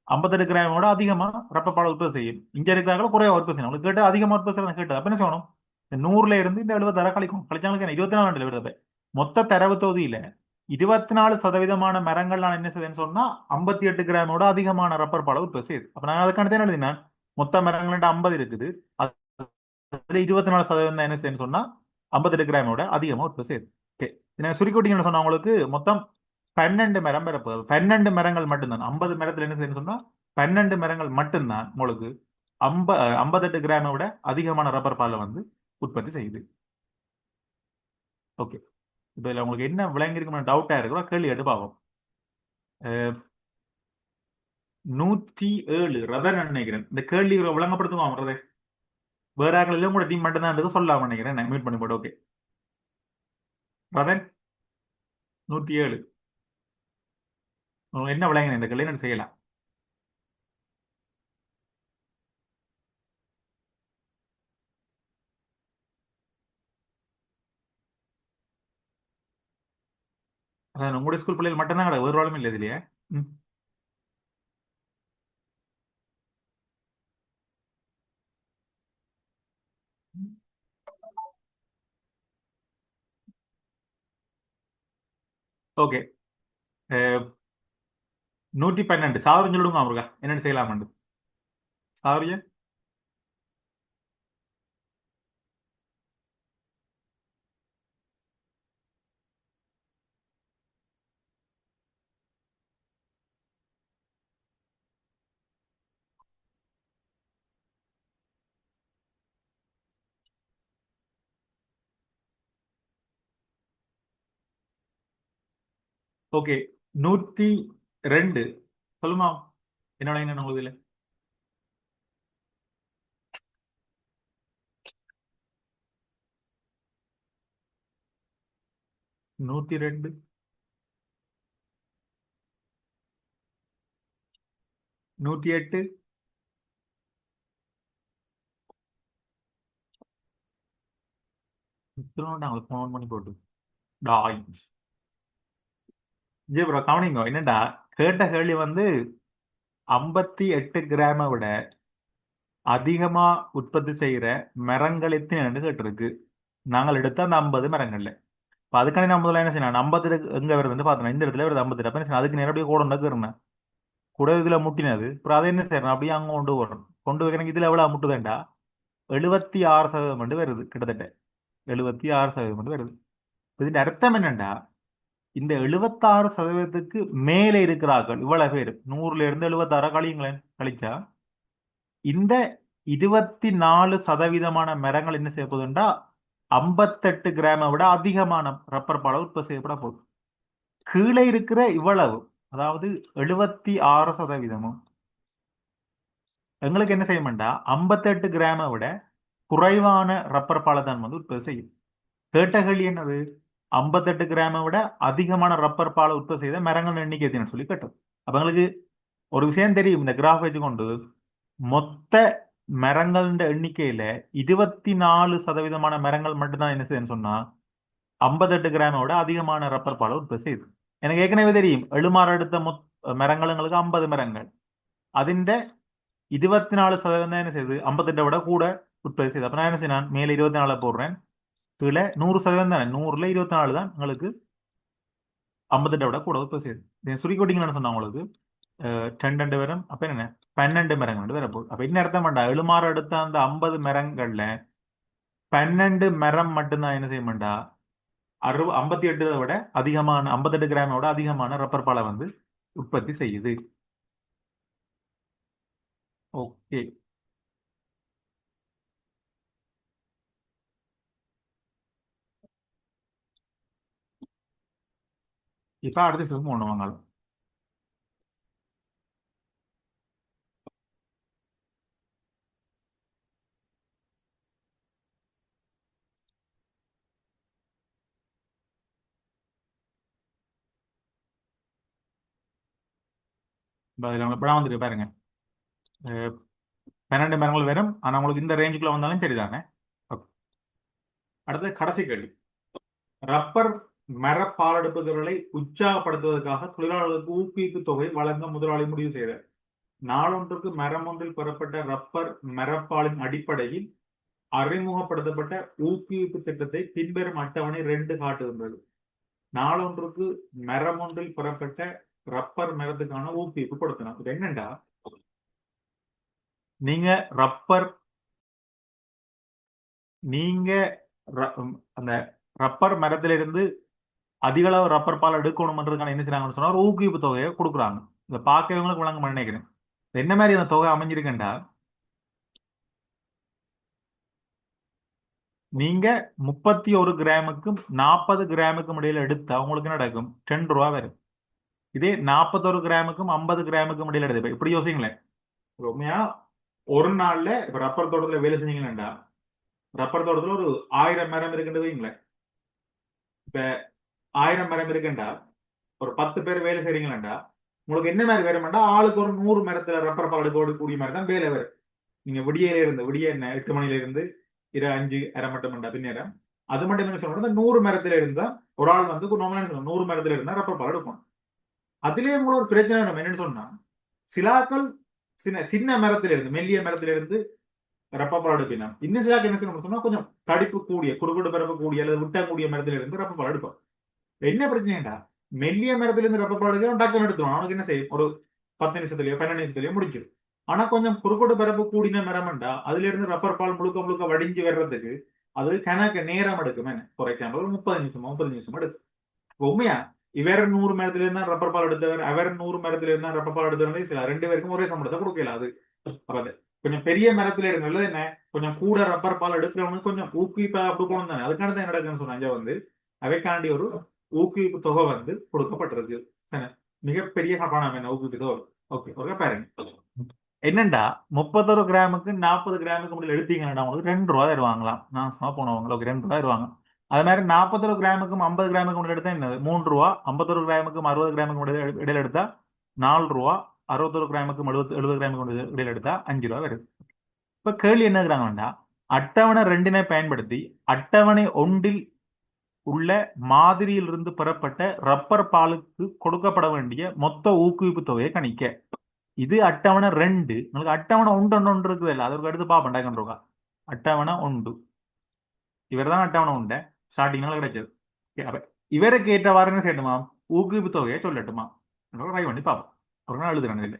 58 கிராமோட அதிகமா ரப்பர் பாலை உற்பத்தி செய்யும். இங்க இருக்கிறாங்களோ குறைய உற்பத்தி செய்யணும். உங்களுக்கு கேட்டு அதிகமா உற்பத்தி செய்யணும் கேட்டது. அப்ப என்ன செய்யணும்? இந்த 100ல இருந்து இந்த 76 கழிக்கும். கழிச்சாங்களுக்கு என்ன 24 வருது. மொத்த தரவு தொகுதியில 24% மரங்கள் நான் என்ன செய்யுதுன்னு சொன்னா 58 கிராமோட அதிகமான ரப்பர் பாலை உற்பத்தி செய்யுது. அப்ப நான் அதுக்கான என்ன எழுதினேன்? மொத்த மரங்கள் 50 இருக்குது. அதுல 24% என்ன செய்யுன்னு சொன்னா 58 கிராமோட அதிகமா உற்பத்தி செய்யுது. ஓகே, சுருக்கிவிட்டீங்கன்னு சொன்னா உங்களுக்கு மொத்தம் 12 மரம் பெறப்போகுது. 12 மரங்கள் மட்டும்தான். 50 மரத்துல என்ன செய்யணும்னு சொன்னா 12 மரங்கள் மட்டும்தான் உங்களுக்கு 58 கிராமை விட அதிகமான ரப்பர் பாலை வந்து உற்பத்தி செய்யுது. ஓகே, இப்ப இதுல உங்களுக்கு என்ன விளங்கிருக்கும் டவுட்டா இருக்கோ கேள்வி எடுத்து பார்ப்போம். 107 ரதன் நினைக்கிறேன். இந்த கேள்வி விளங்கப்படுத்துவாங்க ரதே. வேற ஆக்கள் எல்லாம் கூட டீம் மட்டும் தான் சொல்லலாம் நினைக்கிறேன். மியூட் பண்ணி போட்டு. ஓகே ரதன் 107 என்ன விளங்கின இந்த கேள்வி என்ன செய்யலாம்? அதான் உங்களுடைய ஸ்கூல் பிள்ளைகள் மட்டும்தான் கிடையாது, ஒரு ஆளுமே இல்லை இதுலயே. ம். ஓகே, 112 சாவரியம் சொல்லிடுங்க அவருக்கா என்னென்னு செய்யலாம் சாவரிய. ஓகே, 102 சொல்லுமா என்னோட என்ன உங்களுக்கு இதுல 102 108 அவங்களுக்கு ஃபோன் பண்ணி போட்டு டாய் ஜி ப்ரோ கவனிங்க என்னடா கேட்ட கேள்வி வந்து 58 கிராமை விட அதிகமா உற்பத்தி செய்யற மரங்கள் எத்தனை கேட்டிருக்கு. நாங்கள் எடுத்த அந்த 50 மரங்கள்ல இப்ப அதுக்கான நான் முதல்ல என்ன செய்யணும் 50 எங்க வருதுன்னு பார்த்தேன். இந்த இடத்துல வருது 50. அப்ப என்ன செய்யணும்? அதுக்கு நேரடியாக கூட இருந்தேன் கூட இதுல முட்டினது. அப்புறம் அதை என்ன செய்யணும்? அப்படியே அங்க கொண்டு வரணும். கொண்டு வைக்கிறேன். இதுல எவ்வளவு முட்டுதேன்டா 76% வருது கிட்டத்தட்ட. 76% வருது. இதுல அர்த்தம் என்னண்டா, இந்த 76% மேலே இருக்கிறார்கள் இவ்வளவு பேர், 100ல இருந்து 76 கழியுங்களேன், கழிச்சா இந்த 24% மரங்கள் என்ன செய்ய போகுதுண்டா 58 கிராமை விட அதிகமான ரப்பர் பாலை உற்பத்தி செய்யப்பட போகுது. கீழே இருக்கிற இவ்வளவு, அதாவது 76%, எங்களுக்கு என்ன செய்யும்டா 58 கிராமை விட குறைவான ரப்பர் பாலை தான் வந்து உற்பத்தி செய்யும். கேட்ட கேள்வி என்னது, 58 கிராமை விட அதிகமான ரப்பர் பாலை உற்பத்தி செய்த மரங்கள் எண்ணிக்கை எத்தனைன்னு சொல்லி கேட்டது. அப்ப எங்களுக்கு ஒரு விஷயம் தெரியும், இந்த கிராஃப் வச்சுக்கொண்டு மொத்த மரங்கள எண்ணிக்கையில 24% மரங்கள் மட்டும்தான் என்ன செய்யுதுன்னு சொன்னா 58 கிராமோட அதிகமான ரப்பர் பாலை உற்பத்தி செய்யுது. எனக்கு ஏற்கனவே தெரியும், எழுமாறு எடுத்த மரங்களுக்கு 50 மரங்கள், அதிண்ட 24% என்ன செய்யுது 58 விட கூட உற்பத்தி செய்யுது. அப்ப நான் என்ன செய்யணும், மேல 24 போடுறேன், கீழே 100% தானே, 100ல 24 தான் உங்களுக்கு 58 விட கூட உற்பத்தி செய்யுது. சுருக்கி சொன்னா உங்களுக்கு 12 வரும். அப்ப என்ன 12 மரங்கள் வரப்போகுது. அப்ப என்ன அர்த்தம் பண்ணா, எழுமாறு எடுத்த அந்த 50 மரங்கள்ல 12 மரம் மட்டும்தான் என்ன செய்ய மாட்டா 58 விட அதிகமான 58 கிராமோட அதிகமான ரப்பர் பாலை வந்து உற்பத்தி செய்யுது. ஓகே, இப்ப அடுத்த ஸ்டெப் ஒண்ணு வாங்கலாம். இப்ப அதுல இப்ப வந்துட்டு பாருங்க, அஹ் 12 மரங்கள் வரும். ஆனா உங்களுக்கு இந்த ரேஞ்சுக்குள்ள வந்தாலும் சரிதானே. Okay. அடுத்து கடைசி கேள்வி, ரப்பர் மர பாலெடுப்புகளை உற்சாகப்படுத்துவதற்காக தொழிலாளர்களுக்கு ஊக்குவிப்பு தொகை வழங்க முதலாளி முடிவு செய்தார். நாளொன்றுக்கு மரம் ஒன்றில் பெறப்பட்ட ரப்பர் மரப்பாலின் அடிப்படையில் அறிமுகப்படுத்தப்பட்ட ஊக்குவிப்பு திட்டத்தை பின்வரும் அட்டவணை 2 காட்டுகின்றது. நாளொன்றுக்கு மரம் ஒன்றில் பெறப்பட்ட ரப்பர் மரத்துக்கான ஊக்குவிப்பு கொடுக்கணும். இது என்னண்டா, நீங்க ரப்பர் நீங்க அந்த ரப்பர் மரத்திலிருந்து அதிக அளவு ரப்பர் பால் எடுக்கணும்ன்றதுக்கான என்ன செய்யறாங்கன்னு சொன்னா ஒரு ஊக்குவிப்பு தொகையை கொடுக்குறாங்க. இதை பார்க்கறவங்களுக்கு வழங்க நினைக்கிறேன். என்ன மாதிரி அந்த தொகை அமைஞ்சிருக்கேன்டா, நீங்க 31 கிராமுக்கும் 40 கிராமுக்கும் இடையில எடுத்தா உங்களுக்கு என்ன நடக்கும், 10 ரூபா வரும். இதே 41 கிராமுக்கும் 50 கிராமுக்கும் இடையில எடுத்து இப்படி யோசிங்களேன். உண்மையா ஒரு நாள்ல இப்ப ரப்பர் தோட்டத்துல வேலை செஞ்சீங்கன்னா, ரப்பர் தோட்டத்துல ஒரு 1000 மரம் இருக்குன்னு வைங்களேன். இப்ப 1000 மரம் இருக்குண்டா, ஒரு 10 பேர் வேலை செய்றீங்களா, உங்களுக்கு என்ன மாதிரி வேறுமெண்டா ஆளுக்கு ஒரு 100 மரத்துல ரப்பர் பால் எடுக்கக்கூடிய மாதிரி தான் வேலை வரும். நீங்க விடிய என்ன 8 மணில இருந்து 5 அரை மட்டும் பின்னேரம், அது மட்டும் என்ன சொல்லணும், 100 மரத்துல இருந்தா ஒரு ஆள் வந்து 100 மரத்துல இருந்தா ரப்பர் பால் எடுக்கும். அதுலயே உங்களுக்கு ஒரு பிரச்சனை நம்ம என்னன்னு சொன்னா, சிலாக்கள் சின்ன சின்ன மரத்துல இருந்து மெல்லிய மரத்துல இருந்து ரப்பர் பால் எடுப்பினா, இன்னும் சிலாக்கள் என்ன செய்யணும் சொன்னா கொஞ்சம் தடிப்பு கூடிய குறுக்குடு பரப்பு கூடிய அல்லது விட்டக்கூடிய மரத்துல இருந்து ரப்பர் பால் எடுப்போம். என்ன பிரச்சனைடா, மெல்லிய மரத்துல இருந்து ரப்பர் பால் எடுக்க டக்குன்னு எடுத்துரும், அவனுக்கு என்ன செய்யும் ஒரு 10 நிமிஷத்துலயோ 12 நிமிஷத்துலயோ முடிச்சிடும். ஆனா கொஞ்சம் குறுக்கோடு பரப்பு கூடின மரம்டா, அதுல இருந்து ரப்பர் பால் முழுக்க முழுக்க வடிஞ்சு வர்றதுக்கு அது கணக்கு நேரம் எடுக்கும். என்ன ஃபார் எக்ஸாம்பிள் ஒரு 30 நிமிஷம் 30 நிமிஷம் எடுக்கும். உண்மையா இவர் 100 மரத்துல இருந்தா ரப்பர் பால் எடுத்தவர், அவர் 100 மரத்துல இருந்தா ரப்பர் பால் எடுத்தவர், சில 2 பேருக்கும் ஒரே சம்பளத்தை கொடுக்கல. அது கொஞ்சம் பெரிய மரத்துல இருந்தது என்ன, கொஞ்சம் கூட ரப்பர் பால் எடுக்கிறவனுக்கு கொஞ்சம் ஊக்குவிப்பா கொடுக்கணும் தானே. அதுக்கான தான் என்ன நடக்குன்னு சொன்னாங்க, வந்து அவைக்காண்டி ஒரு ஊக்குவிப்பு தொகை வந்து கொடுக்கப்பட்டிருக்கு. மிகப்பெரிய பணம் என்ன ஊக்குவிப்பு தொகை. ஓகே ஓகே, பாருங்க என்னண்டா 31 கிராமுக்கு 40 கிராமுக்கு முடியல எடுத்தீங்கன்னா உங்களுக்கு 2 ரூபா தருவாங்களாம். நான் சும்மா போனவங்களுக்கு 2 ரூபா தருவாங்க. அது மாதிரி 41 கிராமுக்கும் 50 கிராமுக்கு முடியல எடுத்தா என்னது 3 ரூபா, 51 கிராமுக்கும் 60 கிராமுக்கு இடையில எடுத்தா 4 ரூபா, 61 கிராமுக்கும் 70 கிராமுக்கு இடையில எடுத்தா 5 ரூபா வருது. இப்ப கேள்வி என்னங்கிறாங்கன்னா, அட்டவணை 2 பயன்படுத்தி அட்டவணை 1 உள்ள மாதிரியிலிருந்து பெறப்பட்ட ரப்பர் பாலுக்கு கொடுக்கப்பட வேண்டிய மொத்த ஊக்குவிப்பு தொகையை கணிக்க. இது அட்டவணை 2. உங்களுக்கு அட்டவணை ஒன்று இருக்குது இல்லை, அதற்கு அடுத்து பாப்பா அட்டவணை 1. இவர் தான் அட்டவணை உண்டு ஸ்டார்டிங்னால கிடைச்சது. அப்ப இவருக்கு ஏற்றவாறு என்ன செய்யட்டுமா, ஊக்குவிப்பு தொகையை சொல்லட்டுமா, ட்ரை பண்ணி பார்ப்போம். ஒரு எழுதுறாங்க இல்லை.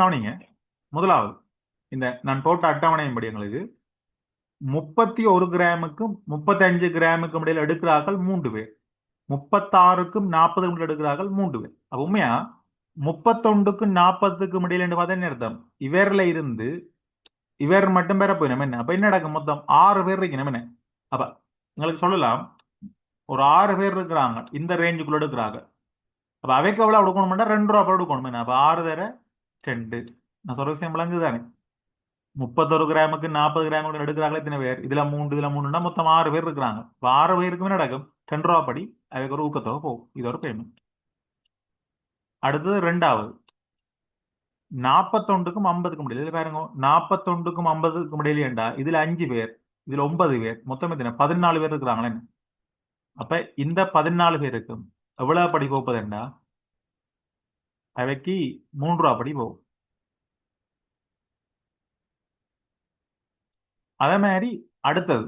கவனிங்க, முதலாவது இந்த நான் போட்ட அட்டவணையின்படி எங்களுக்கு 31 கிராமுக்கும் 35 கிராமுக்கும் இடையில எடுக்கிறார்கள் 3 பேர். 36க்கும் 40க்கும் இடையில எடுக்கிறார்கள் 3 பேர். அப்ப உண்மையா 31க்கும் 40க்கும் இடையில பார்த்தா என்ன அர்த்தம்? இவர்ல இருந்து இவர் மட்டும் பேர போயிடும் என்ன? அப்ப என்ன நடக்கும்? மொத்தம் 6 பேர் இருக்கணும் என்ன? அப்ப உங்களுக்கு சொல்லலாம், ஒரு 6 பேர் இருக்கிறாங்க இந்த ரேஞ்சுக்குள்ள எடுக்கிறாங்க. அப்ப அவைக்கு எவ்வளவு கொடுக்கணும்னா 2 ரூபா கொடுக்கணும் என்ன? அப்ப 6 தர 2. நான் சொல்ற விஷயம் விளங்குதானே? 31 கிராமுக்கு 40 கிராமுக்கு எடுக்கிறாங்களே இத்தனை பேர், இதுல 3 இதுல 3ன்னா மொத்தம் 6 பேர் இருக்கிறாங்க. இப்ப 6 பேருக்குமே நடக்கும் 2 ரூபா படி அதுக்கு ஒரு ஊக்கத்தொகை போகும். இது ஒரு பேமெண்ட். அடுத்தது ரெண்டாவது 41க்கும் 50க்கும் முடியல. இதுல பாருங்க, 41க்கும் 50க்கும் இடையில ஏண்டா இதுல 5 பேர், இதுல 9 பேர், மொத்தம் எத்தனை? 14 பேர் இருக்கிறாங்களே. அப்ப இந்த 14 பேருக்கும் எவ்வளவு படி போகுதுண்டா அவைக்கு 3 ரூபா படி போகும். அதே மாதிரி அடுத்தது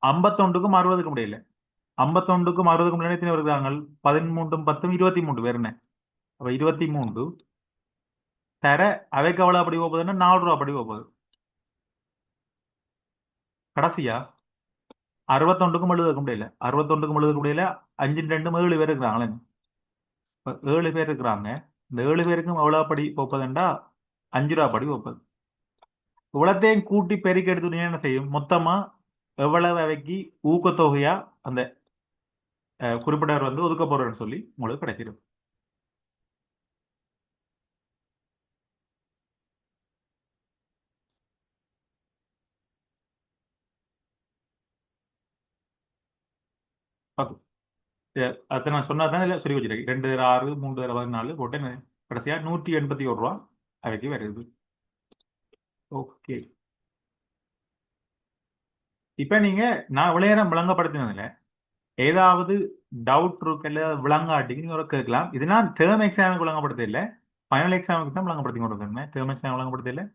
51க்கும் 60க்கும் முடியல. 51க்கும் 60க்கும் முடியல எத்தனை இருக்கிறாங்க? 13ம் 10ம் 23 பேர் என்ன? அப்ப 23 தர அவைக்கு எவ்வளவு படி போகுதுன்னா 4 ரூபா படி போகுது. கடைசியா 61க்கும் 70க்கும் முடியல. 61க்கும் 70க்கும் முடியல 5 2 7 பேர் இருக்கிறாங்களே. இப்ப 7 பேர் இருக்கிறாங்க. இந்த 7 பேருக்கும் எவ்வளவு படி போகுதுண்டா 5 ரூபா படி போகுது. இவ்வளத்தையும் கூட்டி பெருக்கி எடுத்து என்ன செய்யும்? மொத்தமா எவ்வளவு அவைக்கு ஊக்கத்தொகையா அந்த குறிப்பிட்டவர் ஒதுக்க போறேன்னு சொல்லி உங்களுக்கு கிடைச்சிடும். பார்க்கும். அதை நான் சொன்னா தான் இல்லை சொல்லி வச்சிருக்கேன். 2 6 3 14 போட்டு கடைசியா 181 ரூபா அவைக்கு வருது. ஓகே. இப்ப நீங்க நான் விளையாட விளங்கப்படுத்தினதுல ஏதாவது டவுட் இருக்கு இல்ல விளங்காட்டிக்கு நீங்க ஒரு கேட்கலாம். இது நான் டேர்ம் எக்ஸாமுக்கு விளங்கப்படுத்த இல்லை, ஃபைனல் எக்ஸாமுக்கு தான் விளங்கப்படுத்தி கொண்டு வந்திருந்தேன். டேர்ம் எக்ஸாம் விளங்கப்படுத்த இல்லை.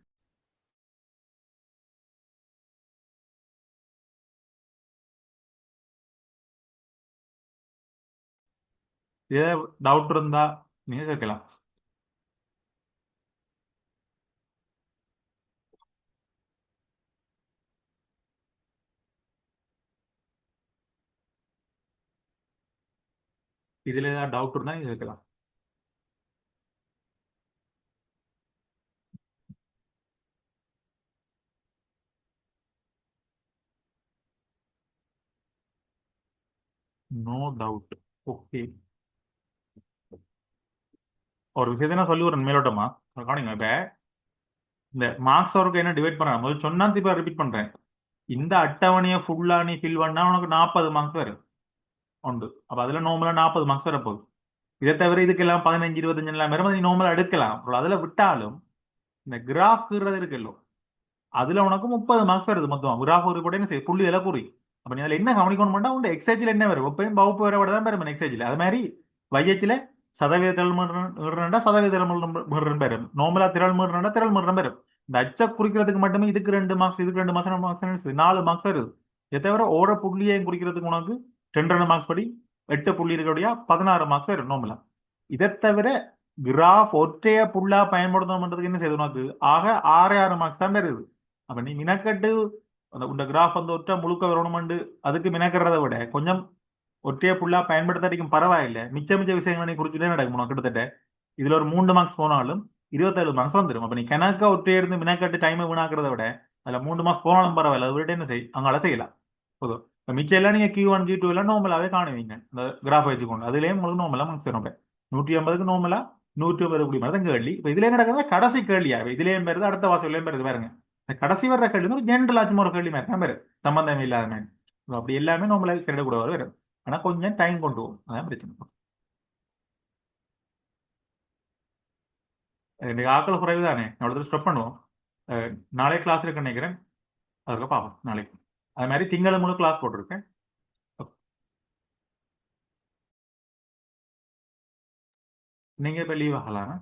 ஏதாவது டவுட் இருந்தா நீங்க கேட்கலாம். இதுல ஏதாவது டவுட் இருந்தா நீங்க கேட்கலாம். No doubt. ஓகே. ஒரு விஷயத்தை நான் சொல்லி வரேன் மேலோட்டமா. கவனிங்க. இப்ப இந்த மார்க்ஸ் அவருக்கு என்ன டிவைட் பண்றாங்க முதல்ல சொன்னா இப்ப ரிப்பீட் பண்றேன். இந்த அட்டவணையை ஃபுல்லா நீ ஃபில் பண்ணா உனக்கு 40 மார்க்ஸ் வரும் உண்டு. அப்ப அதுல நார்மலா 40 மார்க்ஸ் வரப்போகுது. இதை தவிர இதுக்கெல்லாம் 15 25 எல்லாம் வரும், நீ நார்மலா எடுக்கலாம். அப்புறம் அதுல விட்டாலும் இந்த கிராஃப்ங்கிறது இருக்குல்லோ, அதுல உனக்கு 30 மார்க்ஸ் வருது மொத்தம். கிராஃப் ஒரு கூட என்ன செய்ய புள்ளி எல்லாம் குறி. அப்ப நீ அதுல என்ன கவனிக்கணும்னா உங்க எக்ஸைஜ்ல என்ன வரும்? எப்பயும் வகுப்பு வர விட தான் வரும் எக்ஸைஜ்ல. அது மாதிரி வையச்சில சதவீத திரள் மீறா சதவீத திரள் மீறன் வரும். நார்மலா திரள் மீறா திரள் மீறன் வரும். இந்த அச்சை குறிக்கிறதுக்கு மட்டுமே இதுக்கு 2 மார்க்ஸ், இதுக்கு 2 மார்க்ஸ் 4 மார்க்ஸ் வருது. இதை தவிர ஓர புள்ளியையும் குறிக்கிறதுக்கு உனக்கு 2 2 மார்க்ஸ் படி 8 புள்ளி இருக்கக்கூடிய 16 மார்க்ஸ் வரும் நார்மலா. இதை தவிர கிராஃப் ஒற்றைய புள்ளா பயன்படுத்தணும்ன்றதுக்கு என்ன செய்யுது உனக்கு? ஆக 6 6 மார்க்ஸ் தான் வருது. அப்ப நீ மினக்கட்டு அந்த உண்ட கிராஃப் வந்து ஒற்றை முழுக்க வரணும்னு அதுக்கு மினக்கிறத விட கொஞ்சம் ஒற்றைய புள்ளா பயன்படுத்தாட்டிக்கும் பரவாயில்லை. மிச்ச மிச்ச விஷயங்களை நீ குறிச்சுட்டே நடக்கும் உனக்கு. கிட்டத்தட்ட இதுல ஒரு 3 மார்க்ஸ் போனாலும் 27 மார்க்ஸ் வந்துடும். அப்ப நீ கணக்கா ஒற்றைய இருந்து மினக்கட்டு டைமை வீணாக்குறத விட அதுல 3 மார்க்ஸ் போனாலும் பரவாயில்ல, அதை விட்டு என்ன செய் அங்கால செய்யலாம் போதும். இப்ப மிச்சம் எல்லாம் நீங்க Q1 Q2 எல்லாம் நார்மலாவே காணுவீங்க இந்த கிராஃப் வச்சுக்கொண்டு. அதுலயும் உங்களுக்கு நார்மலா மார்க்ஸ் வரும். 150க்கு நார்மலா 150 கூடிய மாதிரி தான் கேள்வி. இப்ப இதுல என்ன நடக்குது? கடைசி கேள்வியா இதுலயும் வருது, அடுத்த வாசல்லையும் வருது பாருங்க. இந்த கடைசி வர்ற கேள்வி ஒரு ஜென்ரல் ஆச்சும் ஒரு கேள்வி மாதிரி தான் வரும், சம்பந்தம் இல்லாத மாதிரி. அப்படி எல்லாமே நார்மலா சரிட கூட வரும். ஆனா கொஞ்சம் டைம் கொண்டு போகும், அதான் பிரச்சனை. இன்னைக்கு ஆக்கள் குறைவு தானே, அவ்வளோ ஸ்டாப் பண்ணுவோம். நாளை கிளாஸ் இருக்கு நினைக்கிறேன், அதுக்கு பார்ப்போம் நாளைக்கு. அது மாதிரி திங்கள் முழு கிளாஸ் போட்டிருக்கேன். நீங்க இப்ப லீவ் ஆகலாம்.